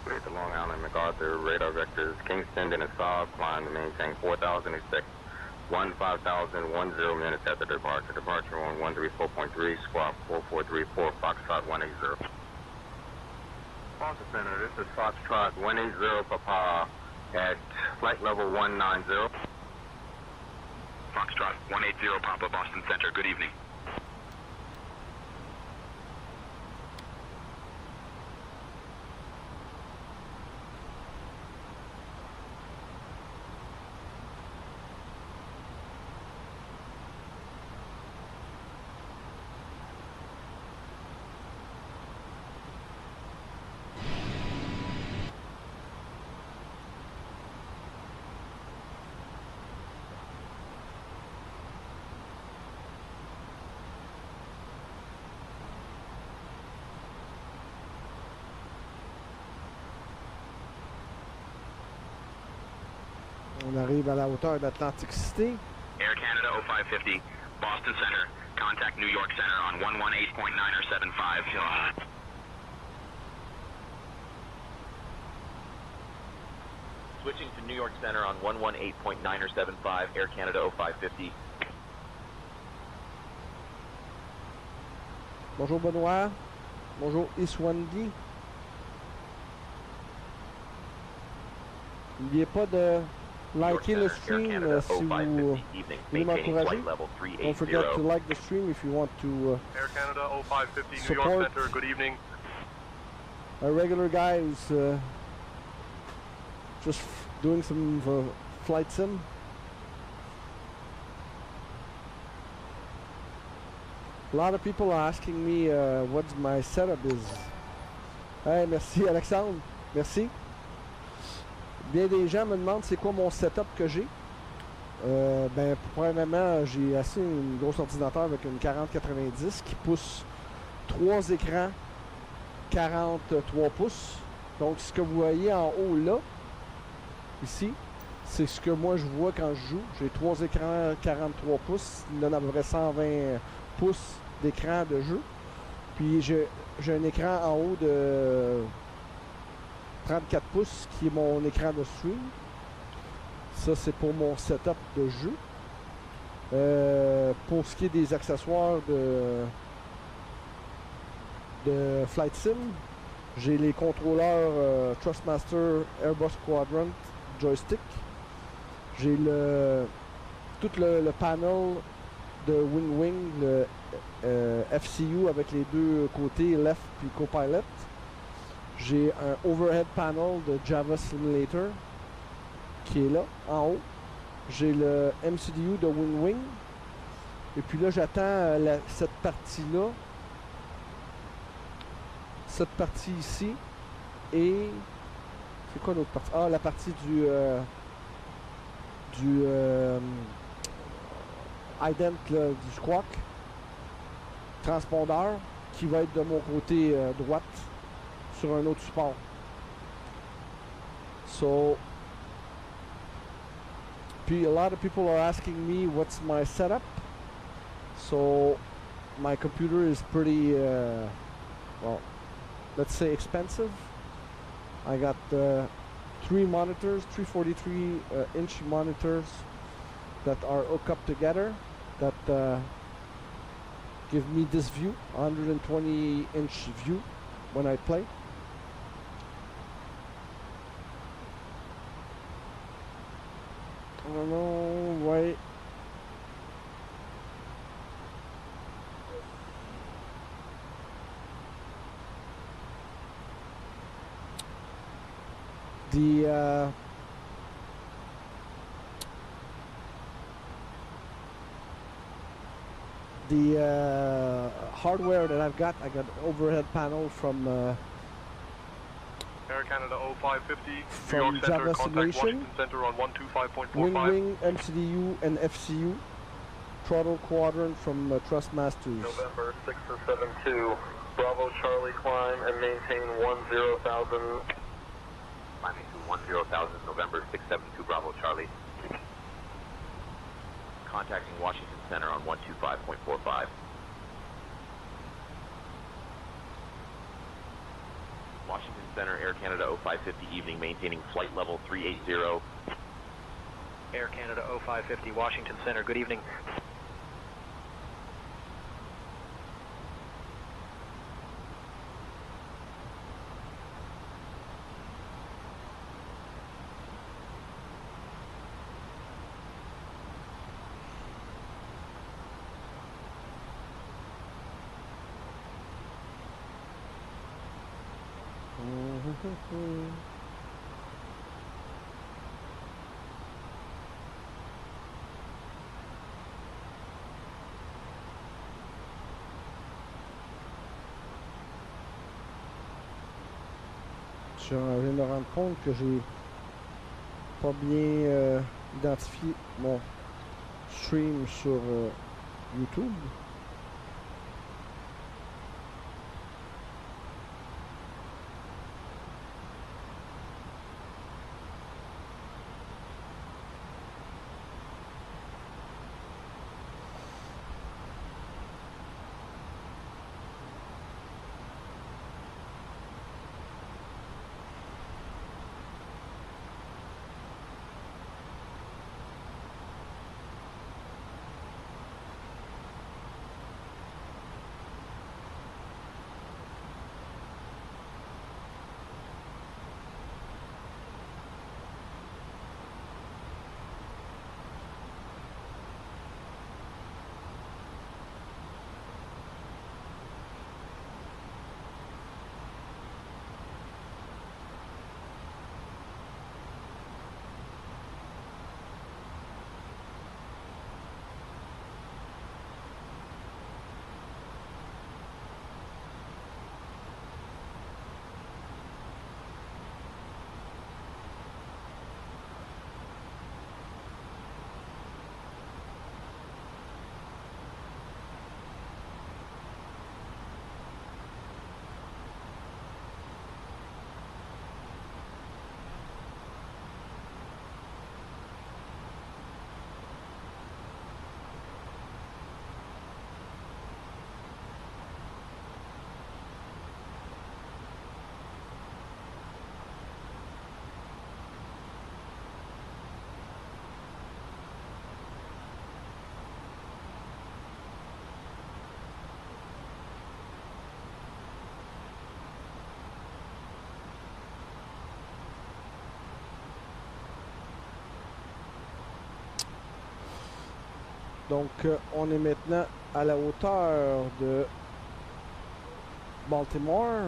To Long Island, MacArthur, radar vectors, Kingston, and Assad, climb to maintain 4,006, 15,010 minutes after departure. Departure on 134.3, squawk 4434, Foxtrot 180. Boston Center, this is Foxtrot 180, Papa, at flight level 190. Foxtrot 180, Papa, Boston Center, good evening. On arrive à la hauteur d'Atlantic City. Air Canada 0550, Boston Center, contact New York Center on 118.9 or 75. Switching to New York Center on 118.9 or 75, Air Canada 0550. Bonjour Benoît. Bonjour Iswandi. N'oubliez pas de liker le stream si vous voulez m'encourager. Don't forget to like the stream if you want to Air Canada 0550, New support York Center, good evening. a regular guy who's just doing some flight sim. A lot of people are asking me what my setup is. Hey, merci Alexandre, merci. Bien des gens me demandent c'est quoi mon setup que j'ai. Ben, premièrement, j'ai assez une grosse ordinateur avec une 4090 qui pousse 3 écrans 43 pouces. Donc, ce que vous voyez en haut là, ici, c'est ce que moi je vois quand je joue. J'ai 3 écrans 43 pouces, il donne à peu près 120 pouces d'écran de jeu. Puis j'ai un écran en haut de 34 pouces qui est mon écran de stream. Ça, c'est pour mon setup de jeu. Pour ce qui est des accessoires de Flight Sim, j'ai les contrôleurs Trustmaster Airbus Quadrant joystick. J'ai tout le panel de Wing, le FCU avec les deux côtés, left puis Copilot. J'ai un overhead panel de Java Simulator qui est là, en haut. J'ai le MCDU de Wing. Et puis là, j'attends cette partie-là. Cette partie ici. Et... c'est quoi l'autre partie? Ah, la partie du ident, là, du squawk. Transpondeur, qui va être de mon côté droite. Sur un autre support. So, puis a lot of people are asking me what's my setup. So, my computer is pretty, well, let's say expensive. I got 3 monitors, 343-inch monitors that are hooked up together that give me this view, 120-inch view when I play. I don't know why. The hardware that I got overhead panel from Air Canada 0550, New from York Center, Java contact Simulation, Washington Center on 125.45. Wing, MCDU, and FCU. Throttle quadrant from Thrustmasters. November 672, Bravo Charlie climb and maintain 10,000. Climbing to 10,000, November 672, Bravo Charlie. Contacting Washington Center on 125.45. Washington Center, Air Canada 0550 evening, maintaining flight level 380. Air Canada 0550, Washington Center, good evening. Je viens de me rendre compte que j'ai pas bien identifié mon stream sur YouTube. Donc, on est maintenant à la hauteur de Baltimore.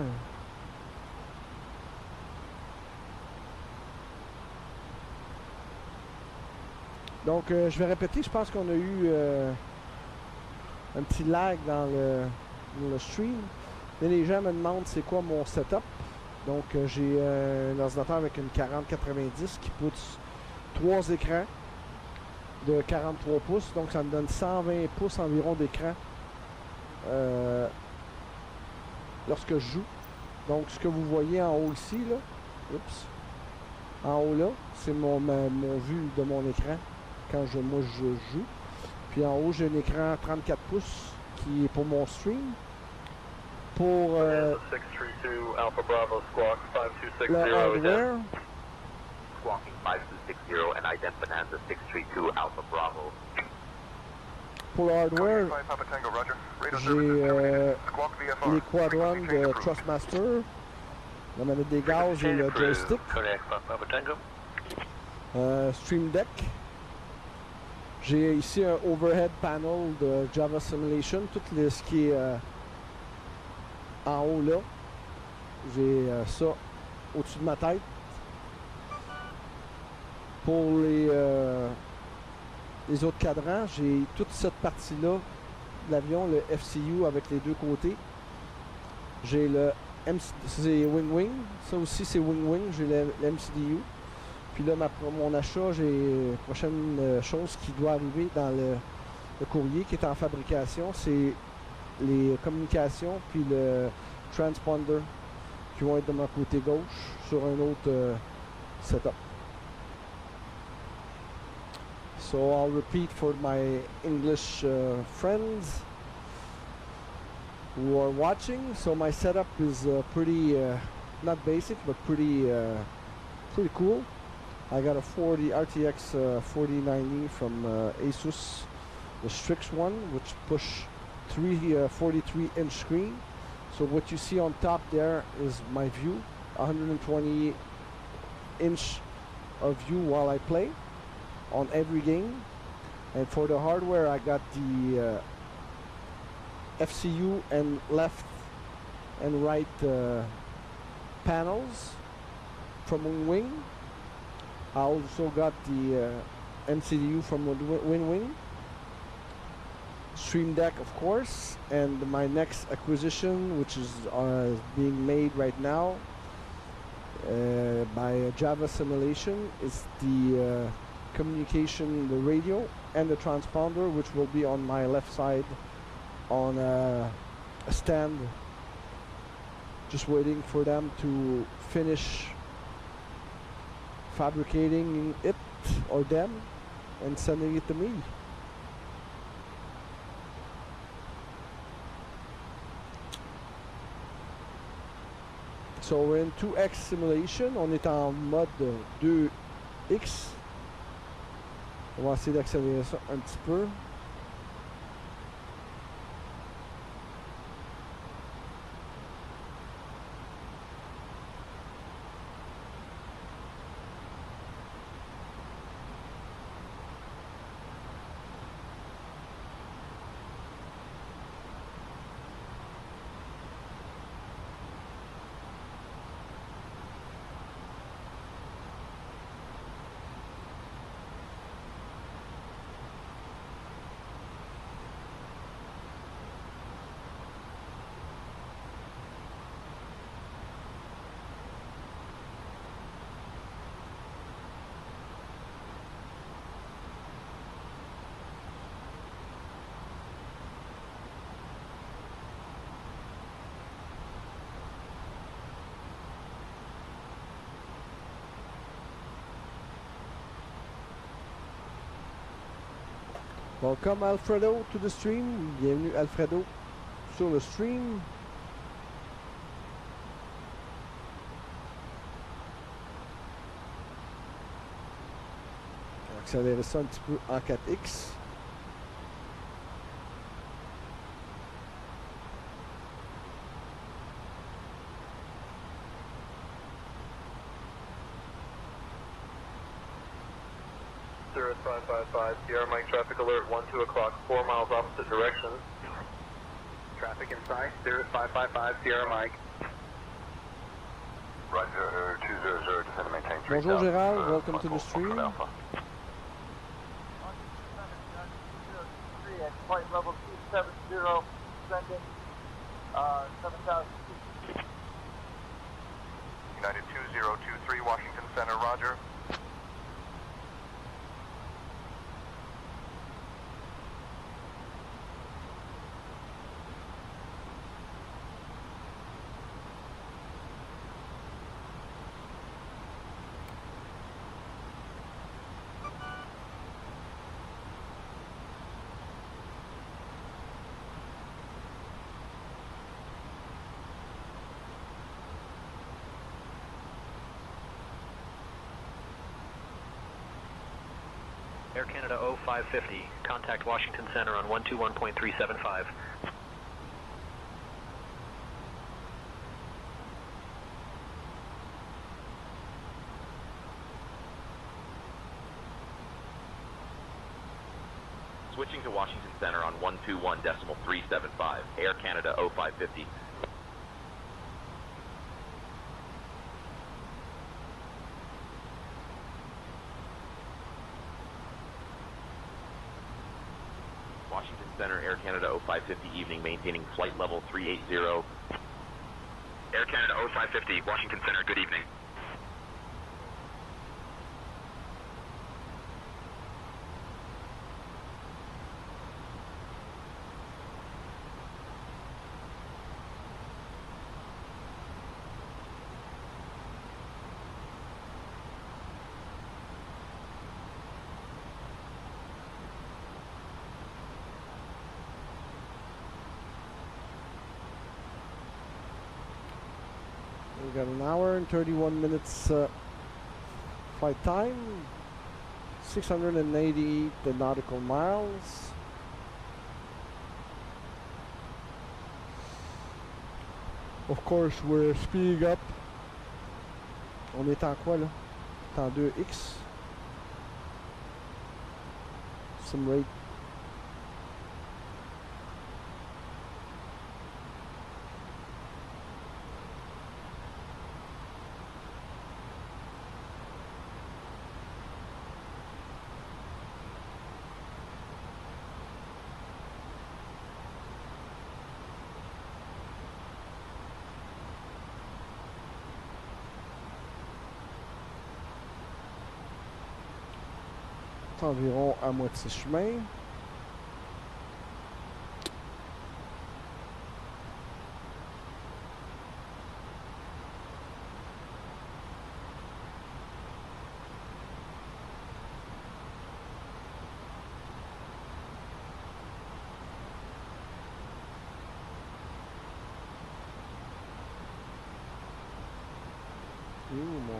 Donc, je vais répéter, je pense qu'on a eu un petit lag dans le stream. Et les gens me demandent c'est quoi mon setup. Donc, j'ai un ordinateur avec une 4090 qui pousse 3 écrans de 43 pouces, donc ça me donne 120 pouces environ d'écran lorsque je joue. Donc ce que vous voyez en haut ici, là, oups, en haut là, c'est mon vue de mon écran quand moi je joue. Puis en haut, j'ai un écran 34 pouces qui est pour mon stream. Pour le hardware, Squawking 5260 and ident Bonanza 632 Alpha Bravo. pour le hardware, j'ai les quadrants de Thrustmaster, la manette des gaz et le joystick. Stream Deck. J'ai ici un overhead panel de Java Simulation, tout ce qui est en haut là. J'ai ça au-dessus de ma tête. Pour les autres cadrans, j'ai toute cette partie-là de l'avion, le FCU avec les deux côtés. J'ai le c'est wing-wing. Ça aussi, c'est wing-wing. J'ai l'MCDU. Puis là, mon achat, j'ai prochaine chose qui doit arriver dans le courrier qui est en fabrication. C'est les communications puis le transponder qui vont être de mon côté gauche sur un autre setup. So I'll repeat for my English friends who are watching. So my setup is pretty, not basic, but pretty cool. I got a RTX 4090 from Asus, the Strix one, which push 43-inch screen. So what you see on top there is my view, 120-inch of view while I play on every game. And for the hardware, I got the FCU and left and right panels from Wing. I also got the MCDU from Wing. Stream Deck, of course, and my next acquisition, which is being made right now by Java Simulation, is the communication, the radio, and the transponder, which will be on my left side on a stand, just waiting for them to finish fabricating it or them and sending it to me. So we're in 2X simulation, on est en mode 2X. On va essayer d'accélérer ça un petit peu. Welcome Alfredo to the stream. Bienvenue Alfredo sur le stream. On va accélérer ça un petit peu en 4X. Sierra 555, Sierra Mike traffic alert, 1-2 o'clock, 4 miles opposite direction. Traffic in sight, Sierra 555, Sierra Mike. Roger, 200, descend and maintain 3000. Bonjour Gérald, welcome to the stream. Flight level 270, descending 7,000 feet. United 2023, Washington Center, roger. Air Canada 0550, contact Washington Center on 121.375. Switching to Washington Center on 121.375, Air Canada 0550. Washington Center, Air Canada 0550 evening, maintaining flight level 380. Air Canada 0550, Washington Center, good evening. We got an hour and 31 minutes flight time, 680 nautical miles. Of course, we're speeding up. On est en quoi là? En 2x. Some rate. Environ à moitié chemin. Mon...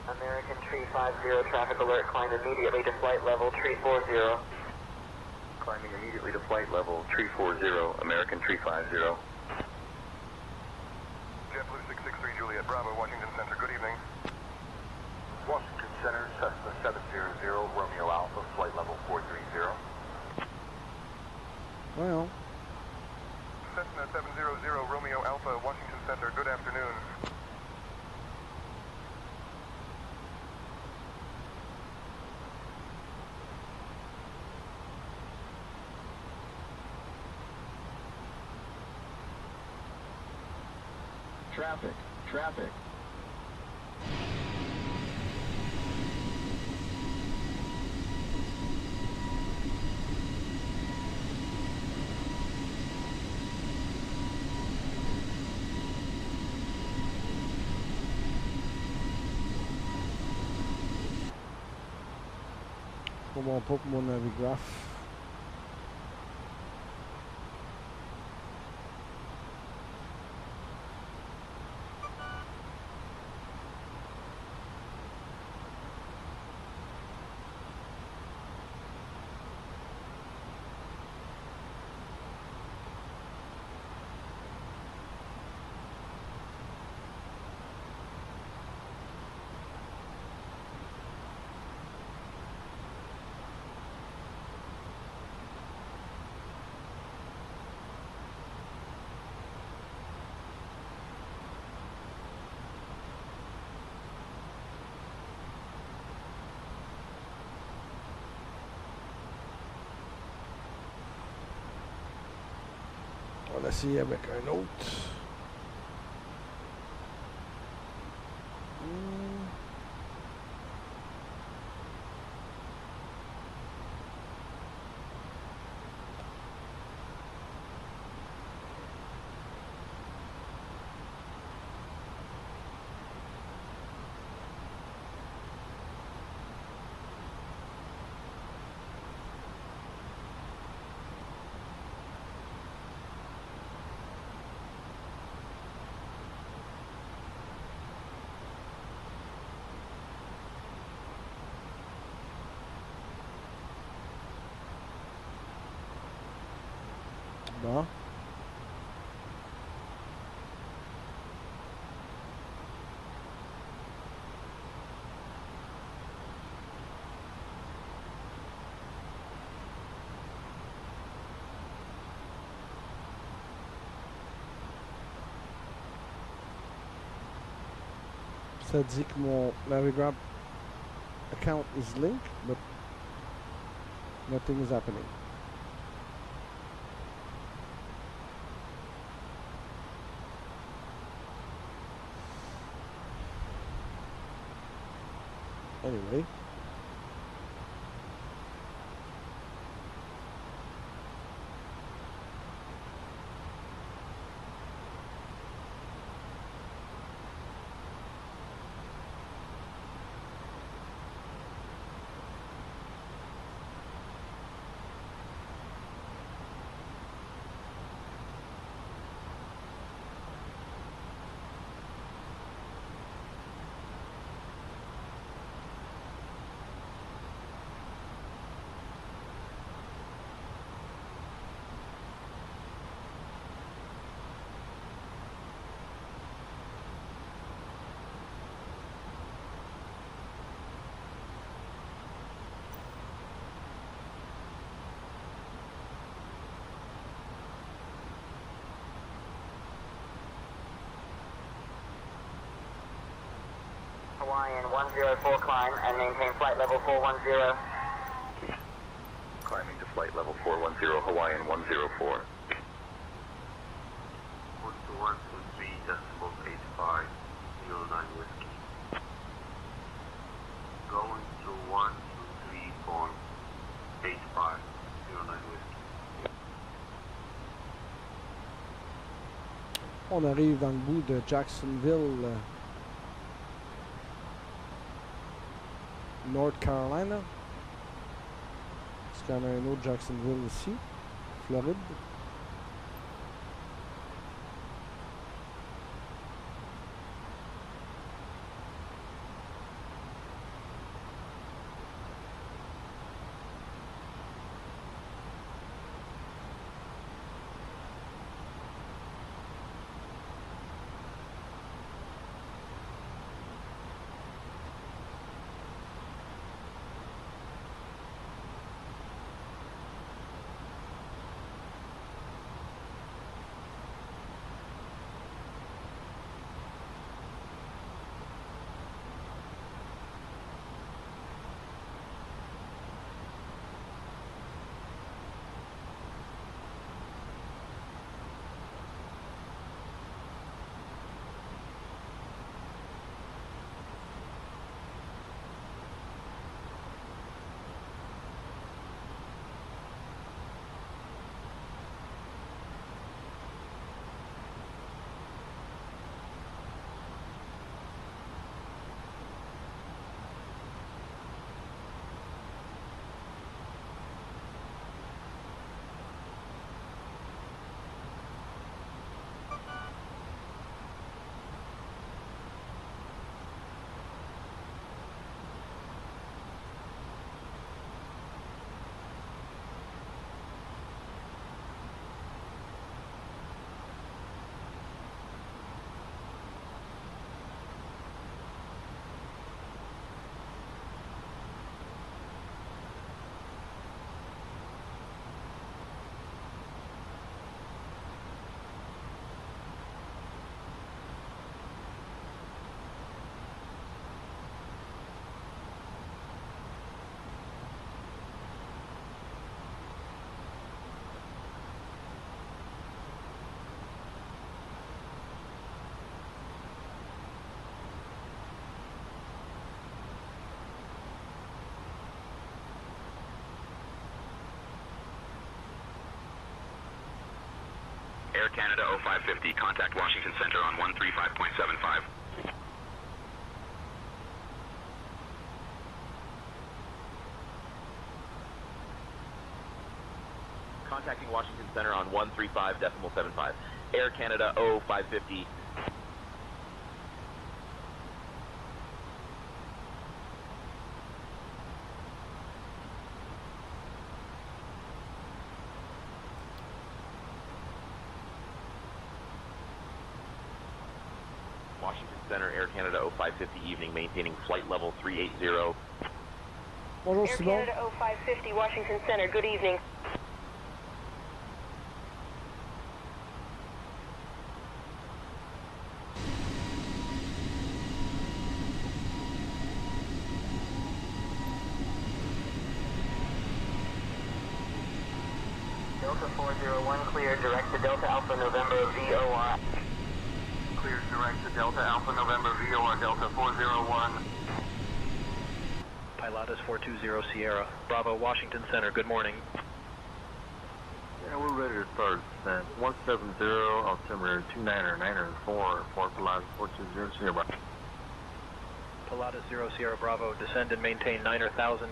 American Tree 50, traffic alert, climb immediately to flight level, Tree 40. Climbing immediately to flight level, Tree 40, American Tree 50. JetBlue 663 Juliet Bravo, Washington Center, good evening. Washington Center, Cessna 700, Romeo Alpha, flight level 430. Well. Cessna 700, Romeo Alpha, Washington Center, good afternoon. Traffic, traffic. Comment pas pour mon navigraphe. On va essayer avec un autre. Bon. Ça dit que mon Navigraph account is linked, but nothing is happening. Anyway. Hawaiian 104 climb and maintain flight level 410. Climbing to flight level 410, Hawaiian 104. 123.8509 whiskey. Going to 123.8509 whiskey. On arrive dans le bout de Jacksonville, North Carolina. Est-ce qu'il y en a un autre Jacksonville ici? Floride. Air Canada 0550, contact Washington Center on 135.75. Contacting Washington Center on 135.75. Air Canada 0550. Center, Air Canada 0550 evening, maintaining flight level 380. Bonjour, Air Simon. Canada 0550, Washington Center. Good evening. Delta 401 cleared direct to Delta Alpha November VOR. Cleared direct to Delta Alpha November VOR Delta 401. Pilatus 420 Sierra. Bravo, Washington Center. Good morning. Yeah, we're ready to start descent. 170, altimeter 29904, Fort Pilatus 420 Sierra. Pilatus 0 Sierra Bravo. Descend and maintain 9,000.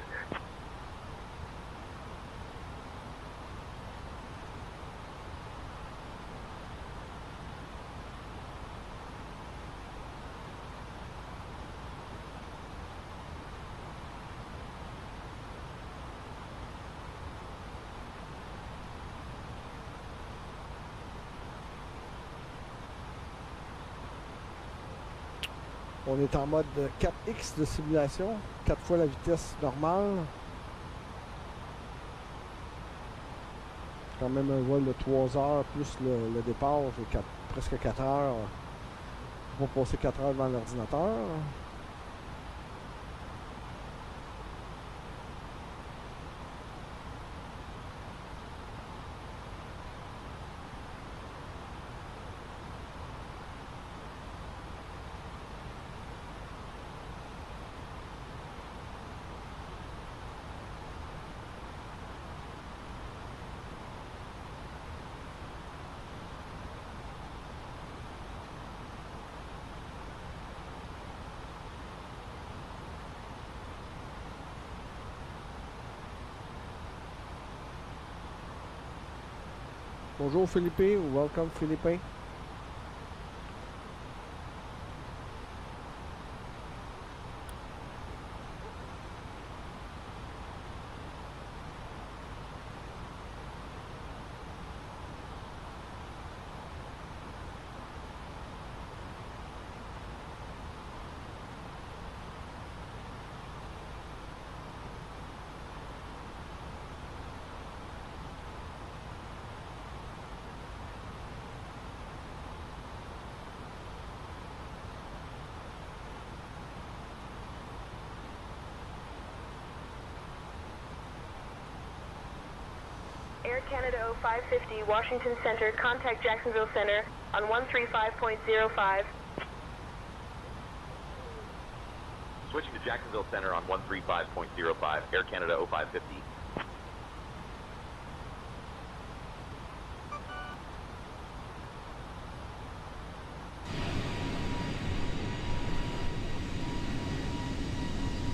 On est en mode 4X de simulation, 4 fois la vitesse normale. Quand même un vol de 3 heures plus le départ, fait presque 4 heures. On va passer 4 heures devant l'ordinateur. Bonjour Philippe, welcome Philippe. Air Canada 0550, Washington Center. Contact Jacksonville Center on 135.05. Switching to Jacksonville Center on 135.05, Air Canada 0550.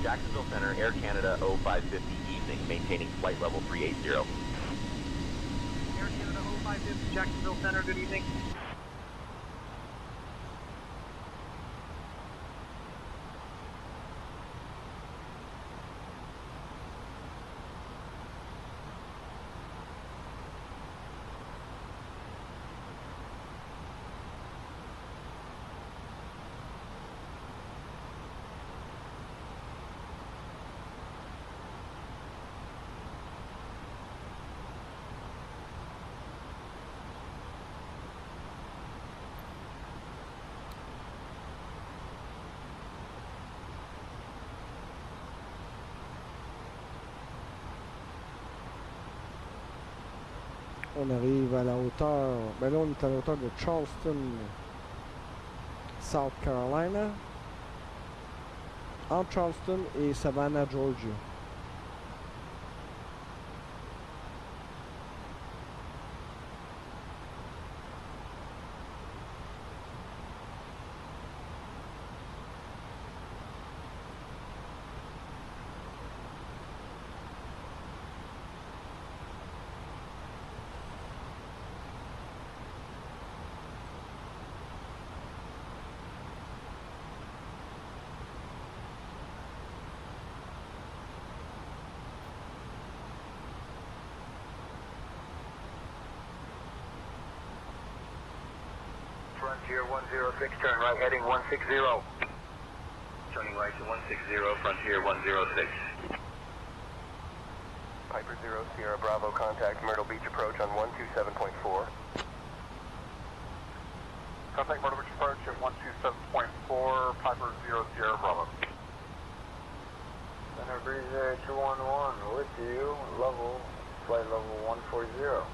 Jacksonville Center, Air Canada 0550 evening, maintaining flight level 380. Air Canada 0550, Jacksonville Center, good evening. On arrive à la hauteur, ben là on est à la hauteur de Charleston, South Carolina, entre Charleston et Savannah, Georgia. Frontier 106, turn right heading 160. Turning right to 160, Frontier 106. Piper 0, Sierra Bravo, contact Myrtle Beach approach on 127.4. Contact Myrtle Beach approach at 127.4, Piper 0, Sierra Bravo. Center Breeze Air 211 with you, flight level 140.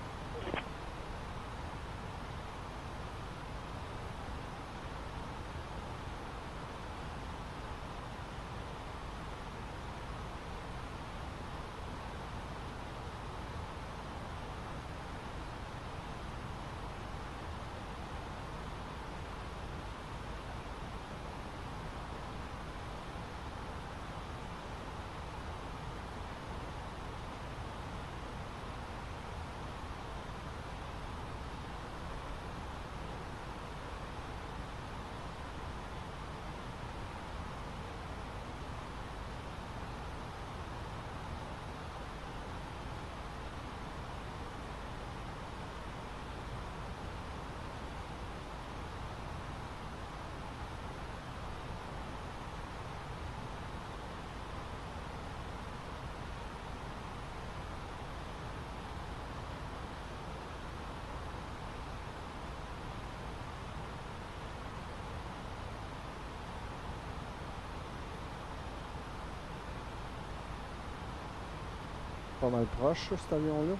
Pas mal proche, cet avion-là.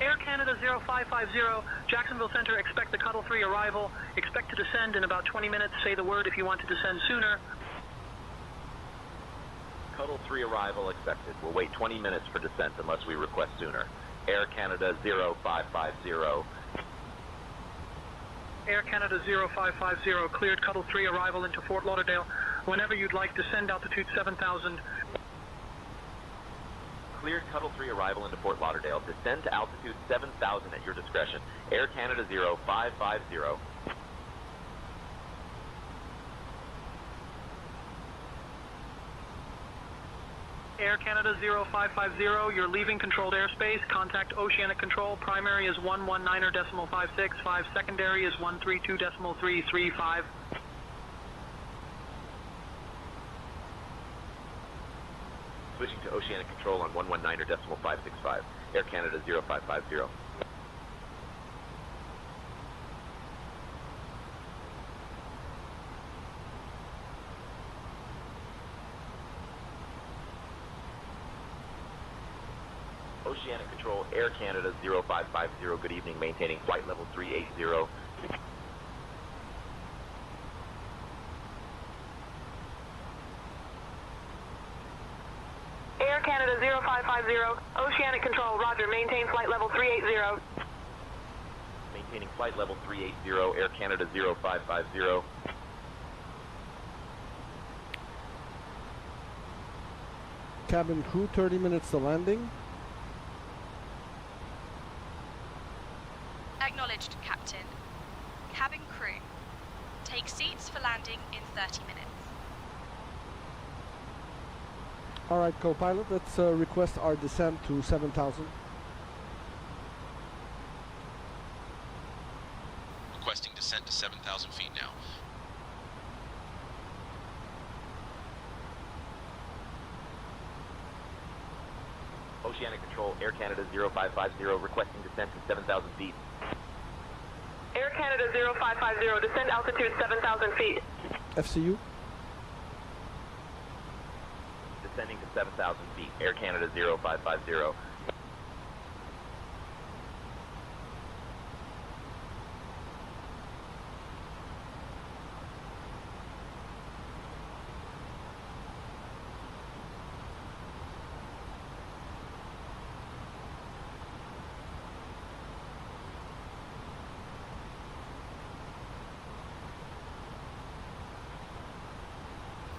Air Canada 0550, Jacksonville Center, expect the Cuddle 3 arrival. Expect to descend in about 20 minutes. Say the word if you want to descend sooner. Cuddle 3 arrival expected. We'll wait 20 minutes for descent unless we request sooner. Air Canada 0550. Air Canada 0550, cleared Cuddle 3 arrival into Fort Lauderdale. Whenever you'd like, descend altitude 7,000. Cleared Cuddle 3 arrival into Fort Lauderdale. Descend to altitude 7,000 at your discretion. Air Canada 0550. Air Canada 0550, you're leaving controlled airspace. Contact Oceanic Control. Primary is 119.565. Secondary is 132.335. Switching to Oceanic Control on 119.565. Air Canada 0550. Oceanic Control, Air Canada 0550. Good evening, maintaining flight level 380. Air Canada 0550, Oceanic Control, roger, maintain flight level 380. Maintaining flight level 380, Air Canada 0550. Cabin crew, 30 minutes to landing. Acknowledged, Captain. Cabin crew, take seats for landing in 30 minutes. All right, co-pilot, let's request our descent to 7,000. Requesting descent to 7,000 feet now. Oceanic Control, Air Canada 0550, requesting descent to 7,000 feet. Air Canada 0550, descent altitude 7,000 feet. FCU. Descending to 7,000 feet, Air Canada 0550.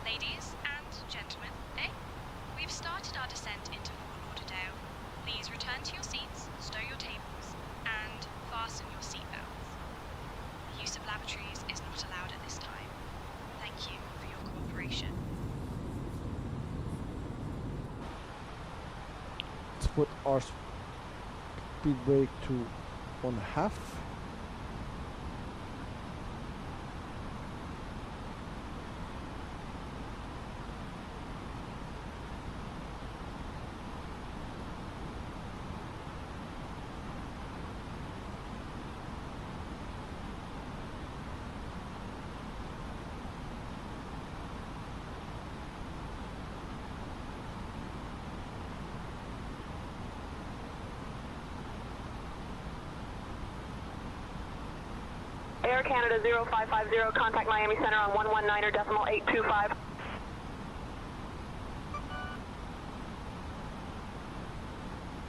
Ladies and gentlemen, we've started our descent into Fort Lauderdale. Please return to your seats, stow your tables, and fasten your seatbelts. The use of lavatories is not allowed at this time. Thank you for your cooperation. Let's put our speed brake to 1.5. Air Canada 0550, contact Miami Center on 119.825.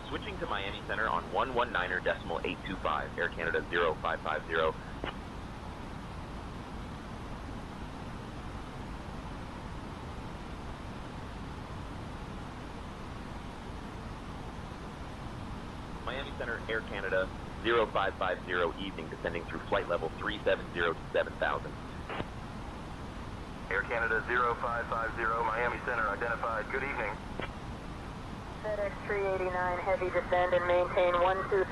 Switching to Miami Center on 119.825, Air Canada 0550. Miami Center, Air Canada 0550, evening, descending through flight level 370 to 7,000. Air Canada 0550, Miami Center identified. Good evening. FedEx 389, heavy descend and maintain 12,000.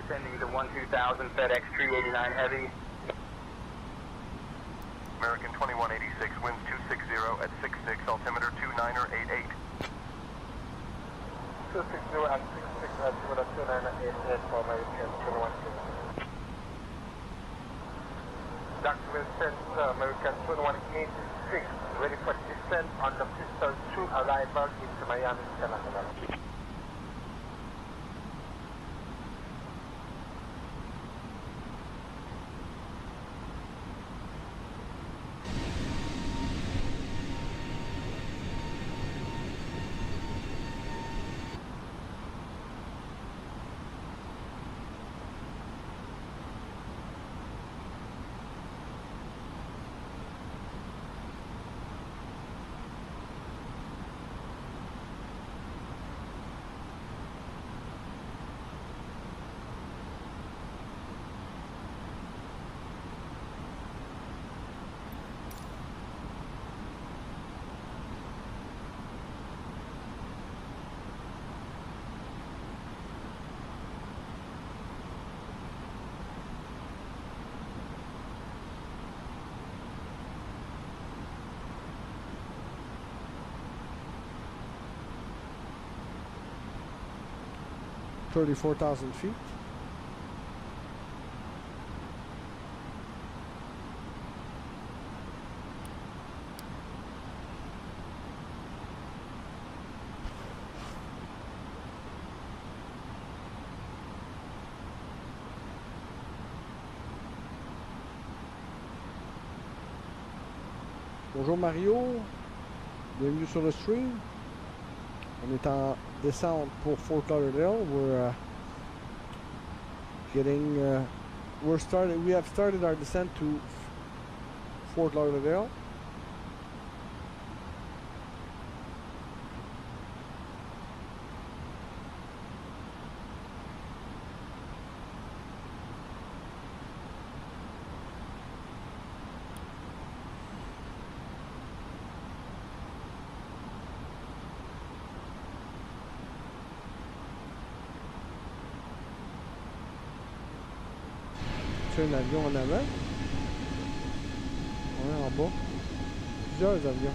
Descending to 12,000, FedEx 389 heavy. American 2186, winds 260 at 66, altimeter 2988. 260 at 66, altimeter 2988 for American 2186. Dr. Wilson, American 2186, ready for descent on the Pistol 2 arrival into Miami International. $34,000 feet. Bonjour Mario, bienvenue sur le stream. On est en descente pour Fort Lauderdale. We have started our descent to Fort Lauderdale. Un avion en avant. Ouais, en bas. Plusieurs avions.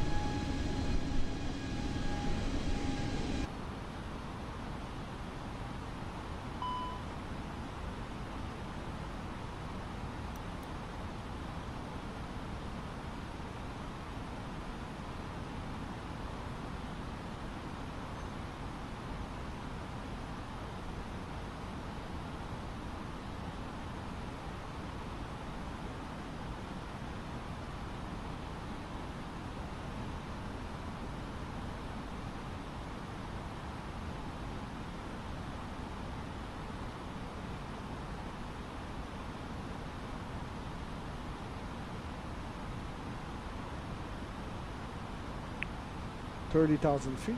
$30,000 feet.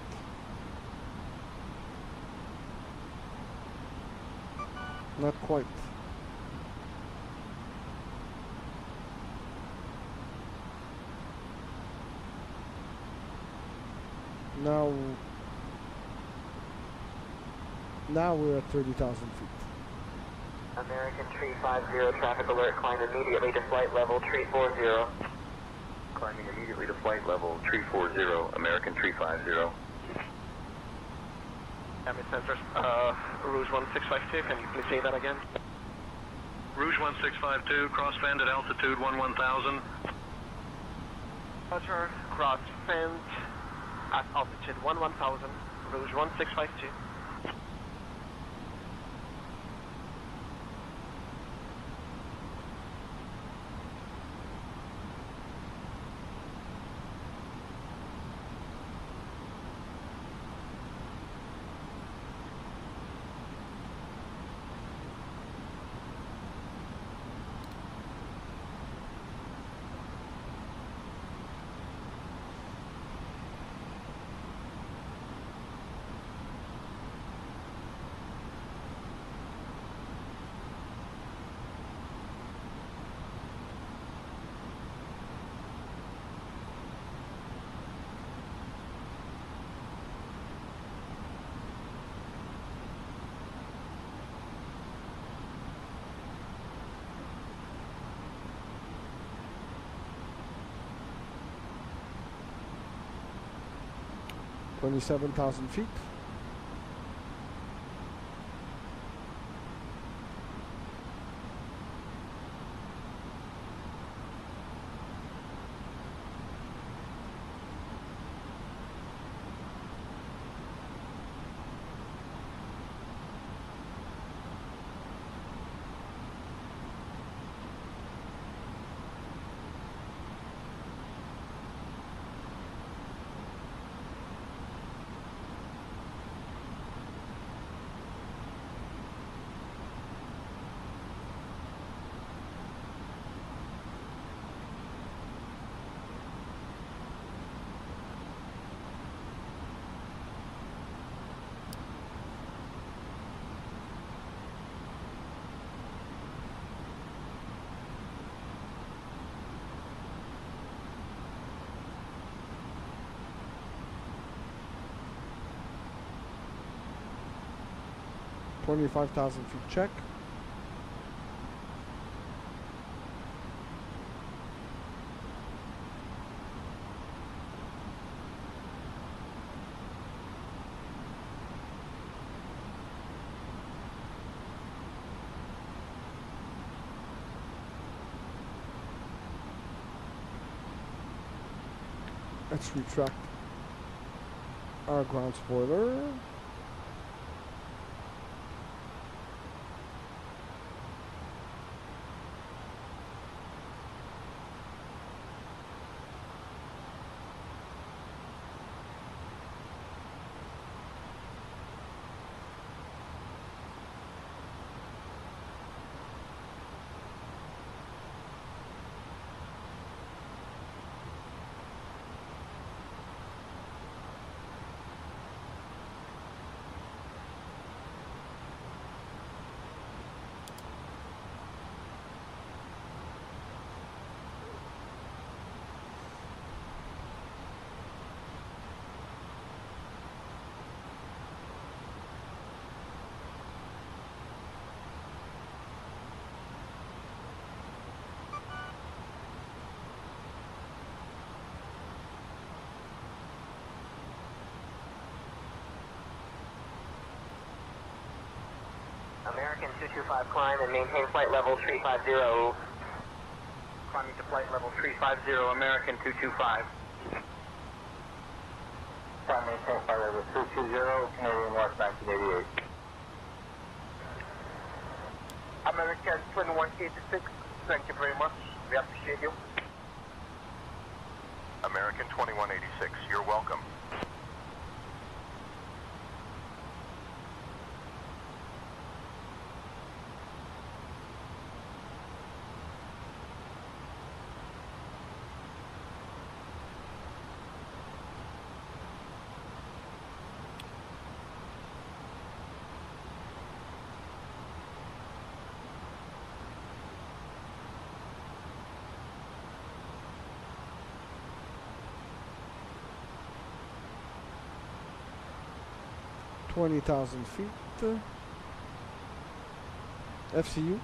Not quite. Now we're at 30,000 feet. American Tree 50, traffic alert, climb immediately to flight level, Tree 40. Climbing immediately to flight level, Tree 40, American Tree 50. Damage sensors, Rouge 1652, can you please say that again? Rouge 1652, crossband at altitude 11,000. Roger, crossband at altitude 11,000, Rouge 1652. $27,000 feet. $25,000 feet check. Let's retract our ground spoiler. American 225, climb and maintain flight level 350. Climbing to flight level 350, American 225. Climb maintain flight level 320, Canadian North 1988. American 2186, thank you very much. We appreciate you. American 2186, you're welcome. $20,000 feet. FCU.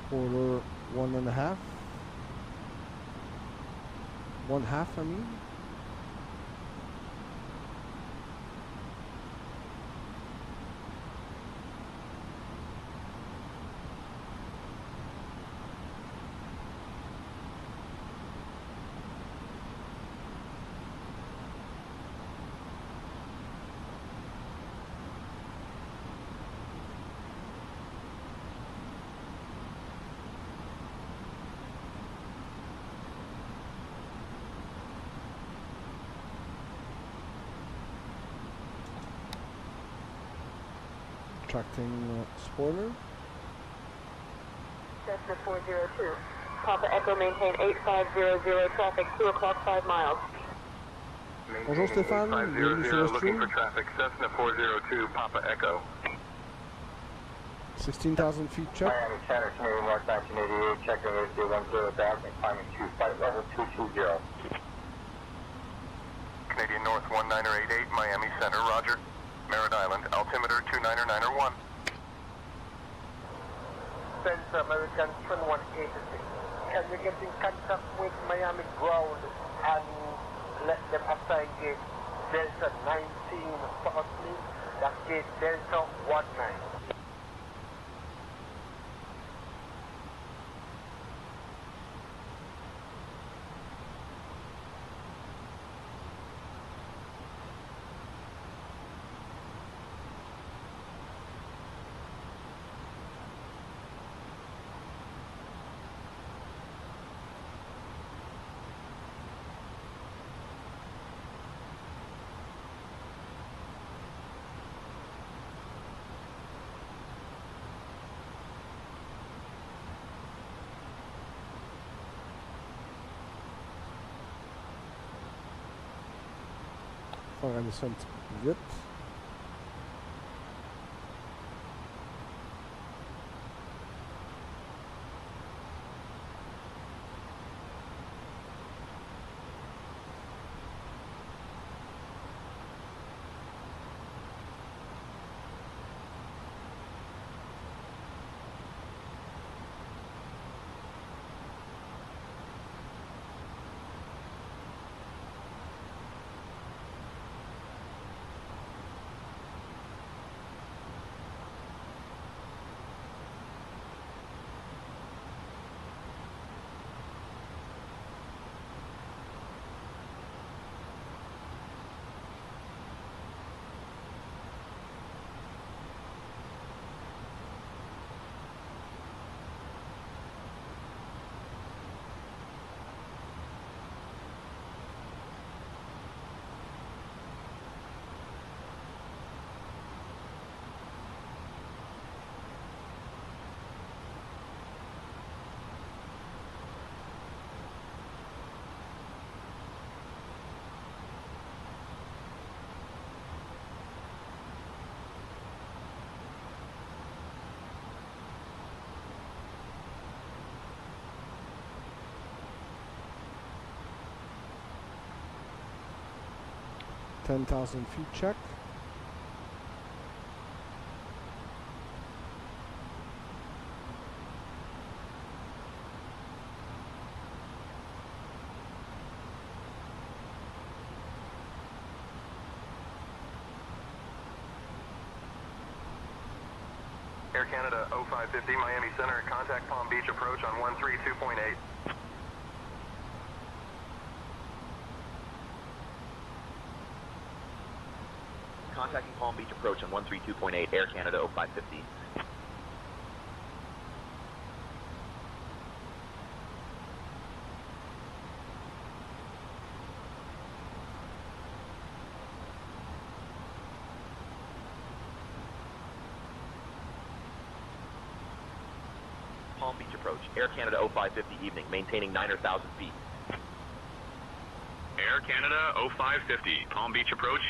Spoiler 1.5. 1/2, I mean. Tracting spoiler. Cessna 402. Papa Echo maintain 8500 traffic 2 o'clock 5 miles. Bonjour Stéphane, bienvenue sur le Looking stream. for traffic, Cessna 402, Papa Echo. 16,000 feet check. Miami Center, Canadian North 1988, checking issue 10,000, climbing to flight level 220. Canadian North 1988, Miami Center, roger. Merritt Island, altimeter 29901. Center American 2186. Can you get in contact with Miami ground and let them assign gate Delta 19 for us, please? That's gate Delta 19. programmer ça un petit peu plus vite. $10,000 feet check. Air Canada 0550 Miami Center, contact Palm Beach approach on 132.8. Contacting Palm Beach approach on 132.8, Air Canada 0550. Palm Beach approach, Air Canada 0550 evening, maintaining 9,000 feet. Air Canada 0550, Palm Beach approach.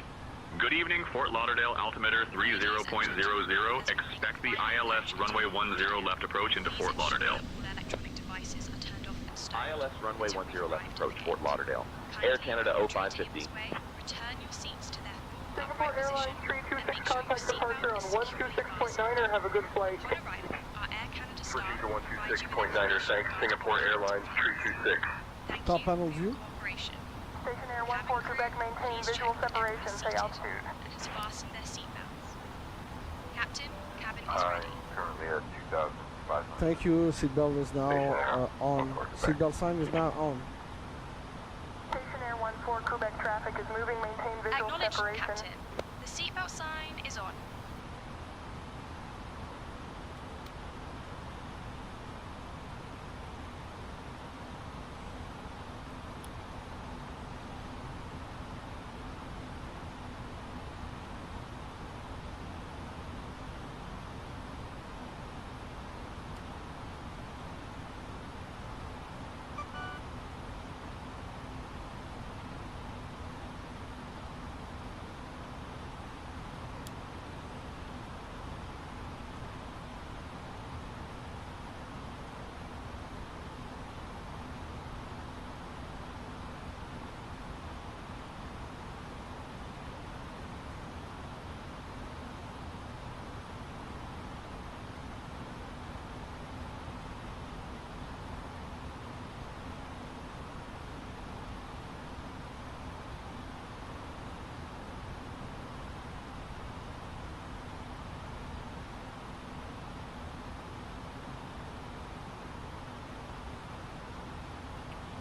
Good evening, Fort Lauderdale, altimeter 30.00. Expect the ILS runway 10 left approach into Fort Lauderdale. ILS runway 10 left approach, Fort Lauderdale. Air Canada 0550. Return your seats to their Singapore Airlines 326 contact departure on 126.9er. Have a good flight. Procedure 126.9er, thanks. Singapore Airlines 326. Top panel view. Station Air 14 Quebec, maintain visual separation, say altitude. And has fastened their seatbelts. Captain, cabin is ready. Currently at 2,500. Thank you. Seatbelt is now on. Seatbelt sign is now on. Station Air 14 Quebec traffic is moving, maintain visual Acknowledged, separation. Captain. The seatbelt sign is on.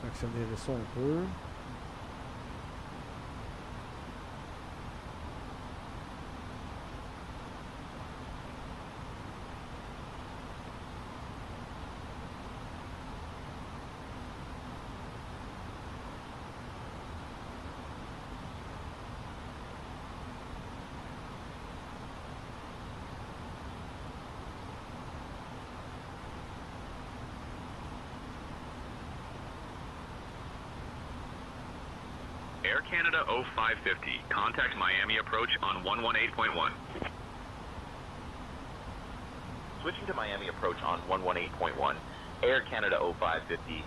Accélérer ça un peu. Air Canada 0550. Contact Miami approach on 118.1. Switching to Miami approach on 118.1. Air Canada 0550.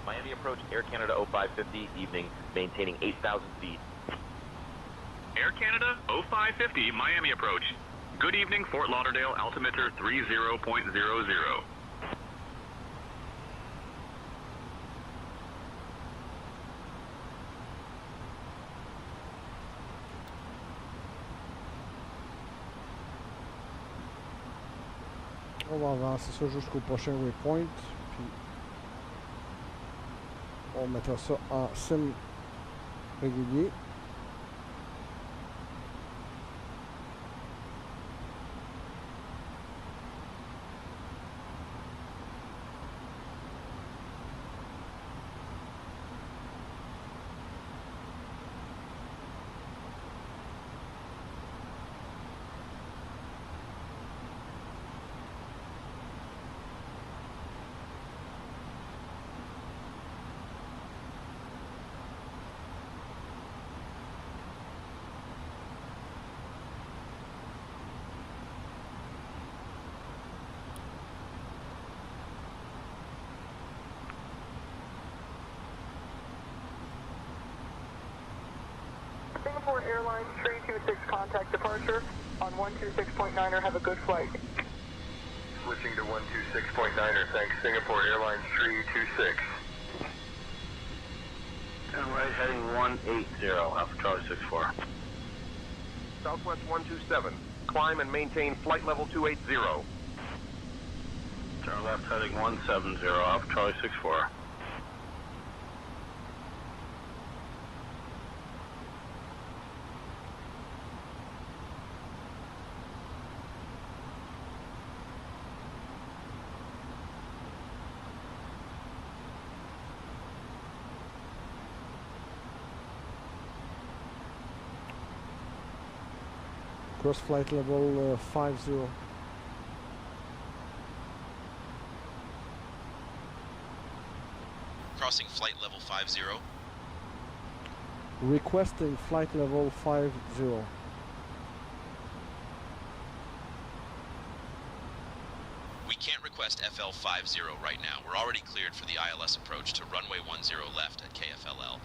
Miami approach, Air Canada 0550, evening, maintaining 8,000 feet. Air Canada 0550, Miami approach. Good evening, Fort Lauderdale, altimeter 30.00. On va avancer ça jusqu'au prochain waypoint, puis on mettra ça en sim régulier. Singapore Airlines 326 contact departure on 126.9er. Have a good flight. Switching to 126.9er, thanks. Singapore Airlines 326. And right heading 180, Alpha Charlie 64. Southwest 127. Climb and maintain flight level 280. Turn left heading 170, Alpha Charlie 64. Cross flight level 50. Crossing flight level 50. Requesting flight level 50. We can't request FL50 right now. We're already cleared for the ILS approach to runway 10 left at KFLL.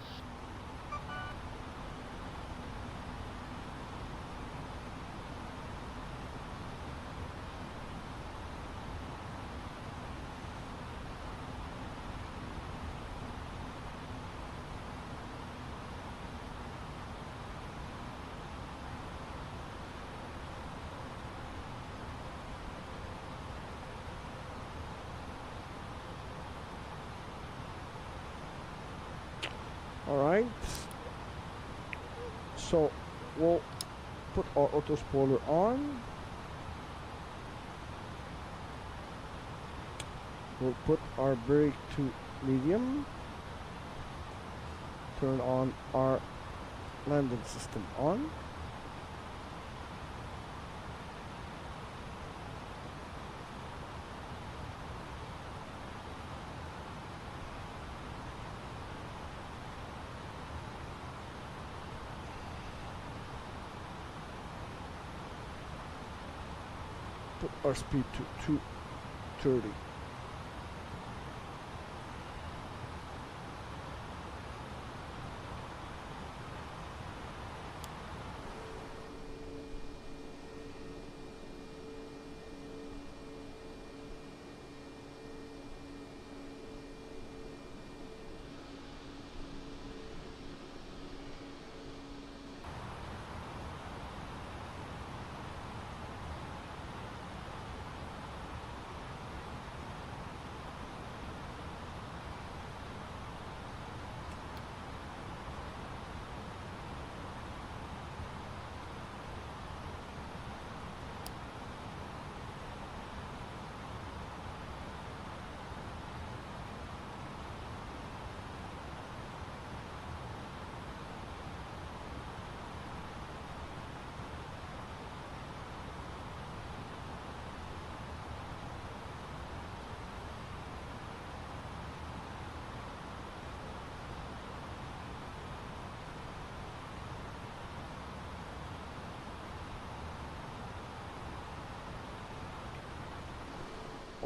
Alright, so we'll put our auto spoiler on. We'll put our brake to medium. Turn on our landing system on. Put our speed to 230.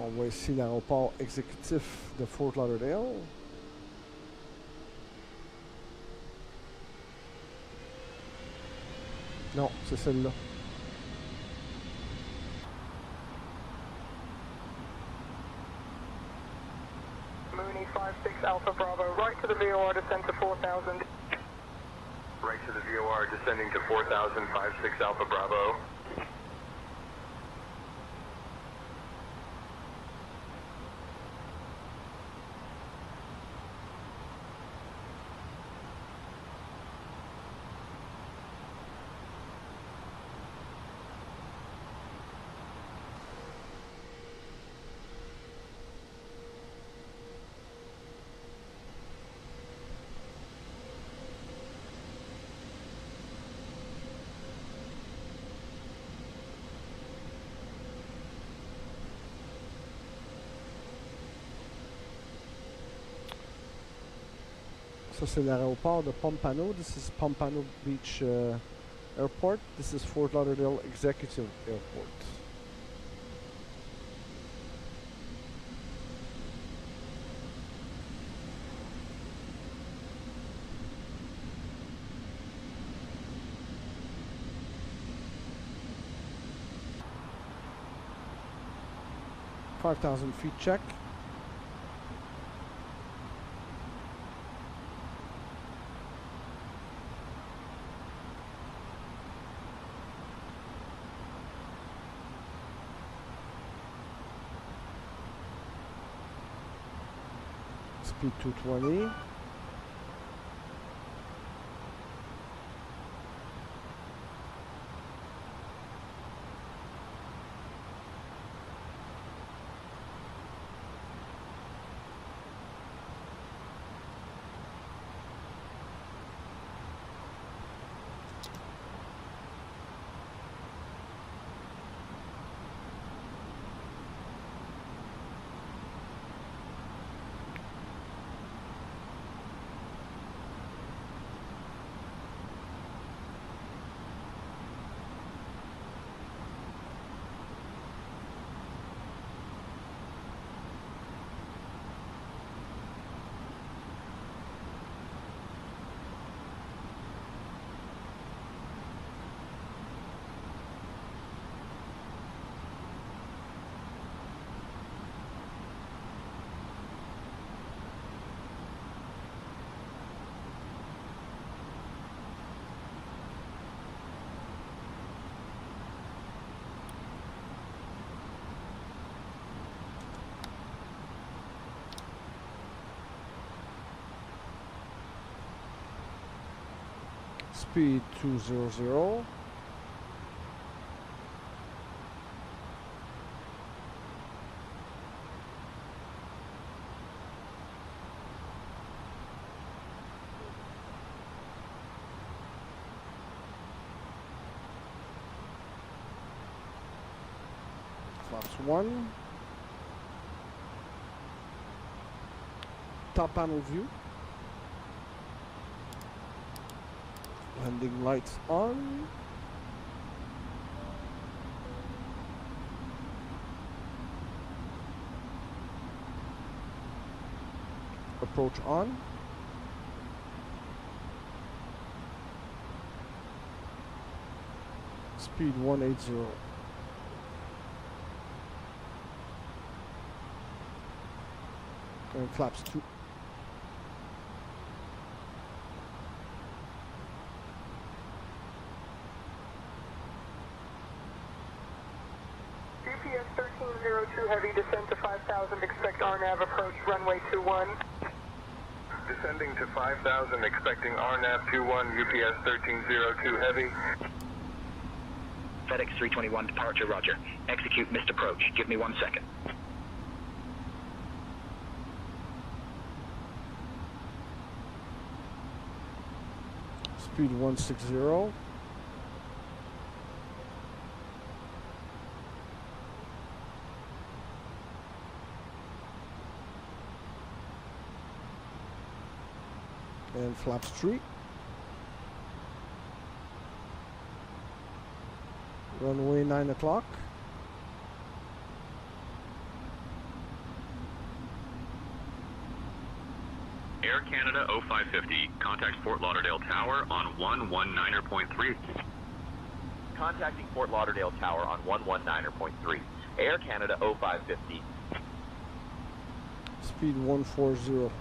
On voit ici l'aéroport exécutif de Fort Lauderdale. Non, c'est celle-là. Mooney 56 Alpha Bravo, right to the VOR, descend to 4000. Right to the VOR, descending to 4000, 56 Alpha Bravo. Ça, c'est l'aéroport de Pompano. This is Pompano Beach Airport. This is Fort Lauderdale Executive Airport. $5,000 feet check. Speed 220. Speed 200. Flaps 1. Top panel view. Landing lights on. Approach on. Speed 180. And flaps 2. GPS 1302 heavy, descend to 5000, expect RNAV approach runway 21. Descending to 5000, expecting RNAV 21, UPS 1302 heavy. FedEx 321 departure, roger. Execute missed approach. Give me 1 second. Speed 160. And flaps 3. Runway 9 o'clock. Air Canada 0550, contact Fort Lauderdale Tower on 119.3. Contacting Fort Lauderdale Tower on 119.3. Air Canada 0550. Speed 140.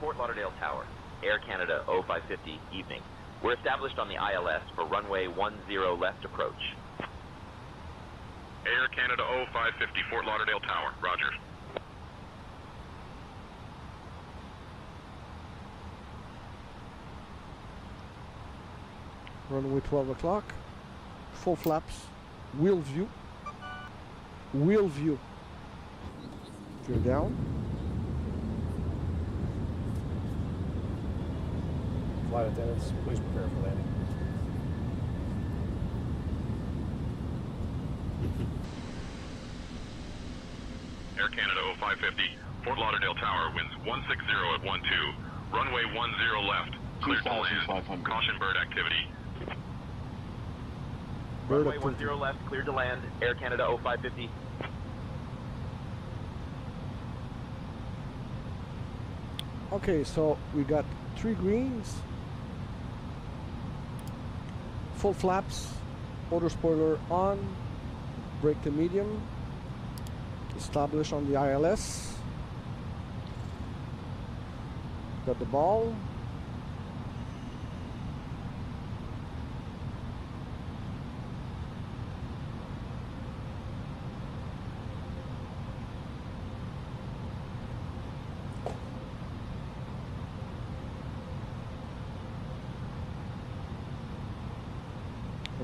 Fort Lauderdale Tower, Air Canada 0550, evening. We're established on the ILS for runway 10 left approach. Air Canada 0550, Fort Lauderdale Tower, roger. Runway 12 o'clock. Full flaps. Wheel view. Wheel view. Gear down. Flight attendants, please prepare for landing. Air Canada 0550, Fort Lauderdale Tower, winds 160 at 12. Runway 10 left, clear to land. Caution bird activity. Runway 10 left, cleared to land. Air Canada 0550. Okay, so we got 3 greens. Full flaps. Auto spoiler on. Brake to medium. Established on the ILS. Got the ball.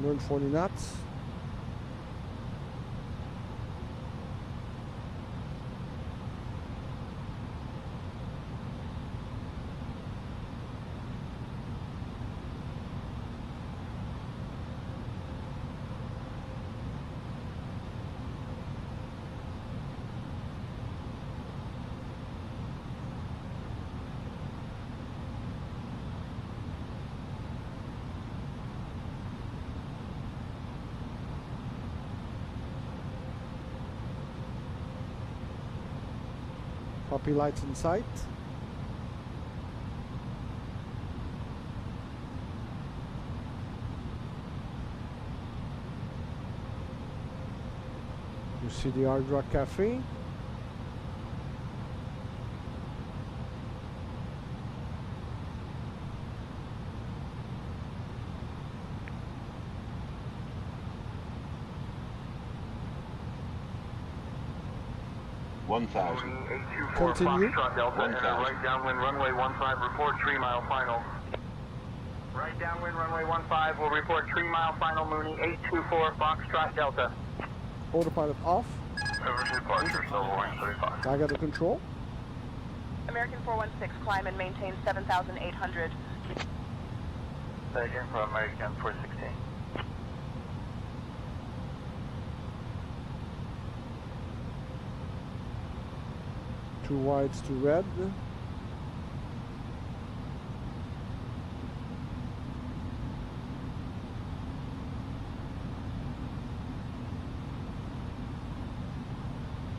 And 40 knots. Puppy lights in sight. You see the Hard Rock Cafe. Continue. Right downwind runway 15, report 3 mile final. Right downwind runway 15, will report 3 mile final Mooney 824 Foxtrot Delta. Autopilot off. Service departure, Silver 135. I got the control. American 416, climb and maintain 7,800. Taken for American 416. Two wides to red.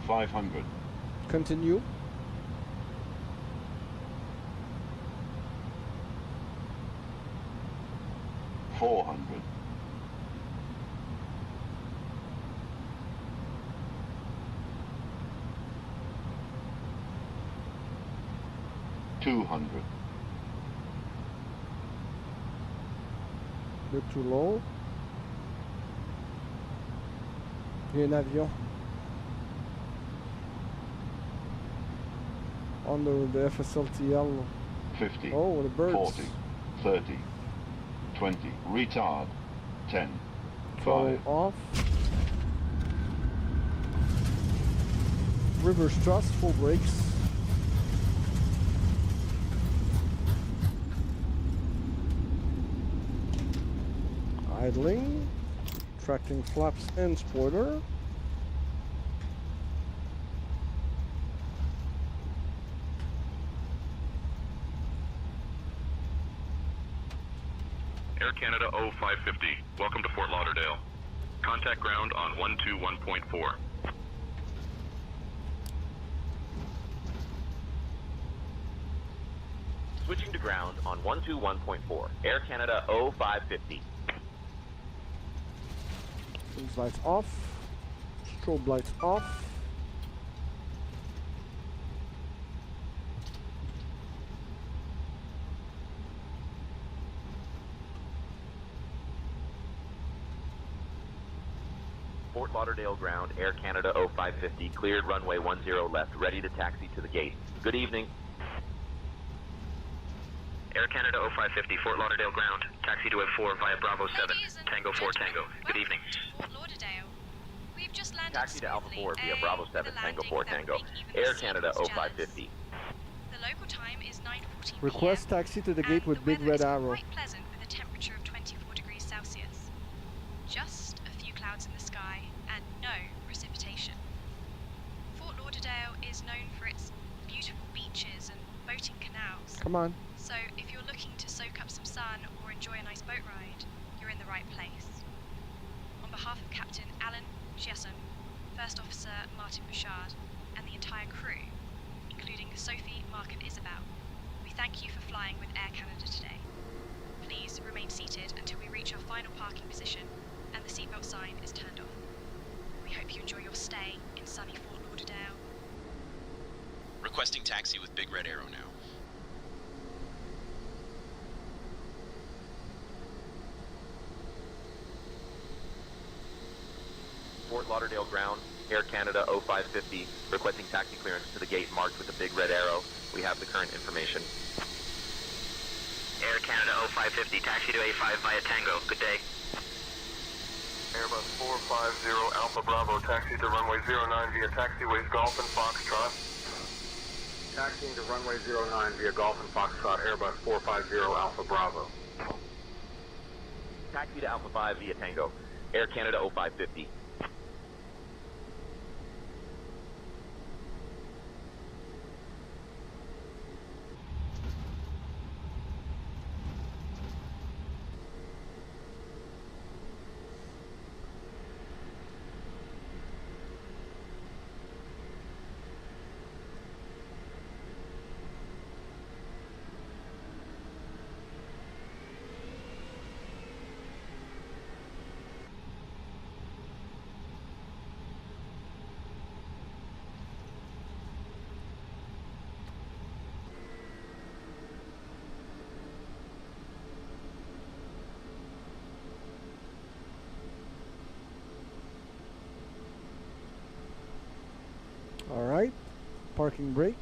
$500. Continue. $400. $200. Bit too low. Il y a un avion. Under the FSLTL. 50. Oh, the birds. 40. 30. 20. Retard. 10. Throttle 5. off. Reverse thrust, full brakes. Idling, tracting flaps and spoiler. Air Canada 0550, welcome to Fort Lauderdale. Contact contact ground on 121.4. Switching to ground on 121.4. Air Canada 0550. These lights off. Strobe lights off. Fort Lauderdale ground, Air Canada 0550, cleared runway 10 left, ready to taxi to the gate. Good evening. Air Canada 0550, Fort Lauderdale ground. Taxi to F4 via Bravo 7, Tango 4 Tango. Good evening. Fort Lauderdale. We've just landed Taxi to Alpha 4 via smoothly, Bravo 7, with a Tango landing 4 that would Tango. make even the Air Canada seagulls 0550. The local time is 9:14 Request taxi to the gate with big red arrow. quite pleasant with a temperature of 24 degrees Celsius. Just a few clouds in the sky and no precipitation. Fort Lauderdale is known for its beautiful beaches and boating canals. Come on. So if you're looking to soak up some sun or enjoy a nice boat ride, you're in the right place. On behalf of Captain Alan Chiasson, First Officer Martin Bouchard, and the entire crew, including Sophie, Mark and Isabel, we thank you for flying with Air Canada today. Please remain seated until we reach our final parking position and the seatbelt sign is turned off. We hope you enjoy your stay in sunny Fort Lauderdale. Requesting taxi with big red arrow now. Fort Lauderdale ground, Air Canada 0550, requesting taxi clearance to the gate marked with a big red arrow. We have the current information. Air Canada 0550, taxi to A5 via Tango. Good day. Airbus 450 Alpha Bravo, taxi to runway 09 via taxiways Golf and Foxtrot. Taxiing to runway 09 via Golf and Foxtrot, Airbus 450 Alpha Bravo. Taxi to Alpha 5 via Tango, Air Canada 0550. Alright, parking brake,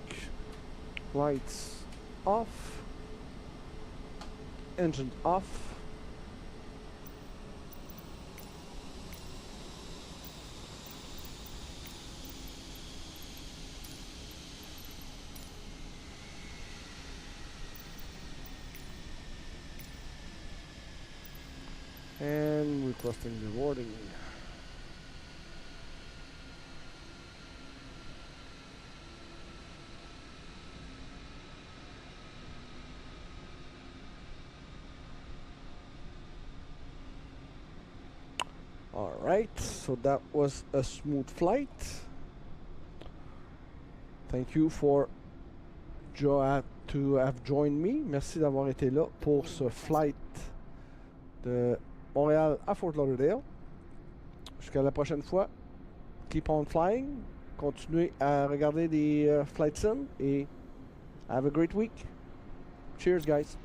lights off, engine off. And requesting the boarding. Alright, so that was a smooth flight. Thank you for to have joined me. Merci d'avoir été là pour ce flight de Montréal à Fort Lauderdale. Jusqu'à la prochaine fois. Keep on flying. Continuez à regarder des flight sims et have a great week. Cheers, guys.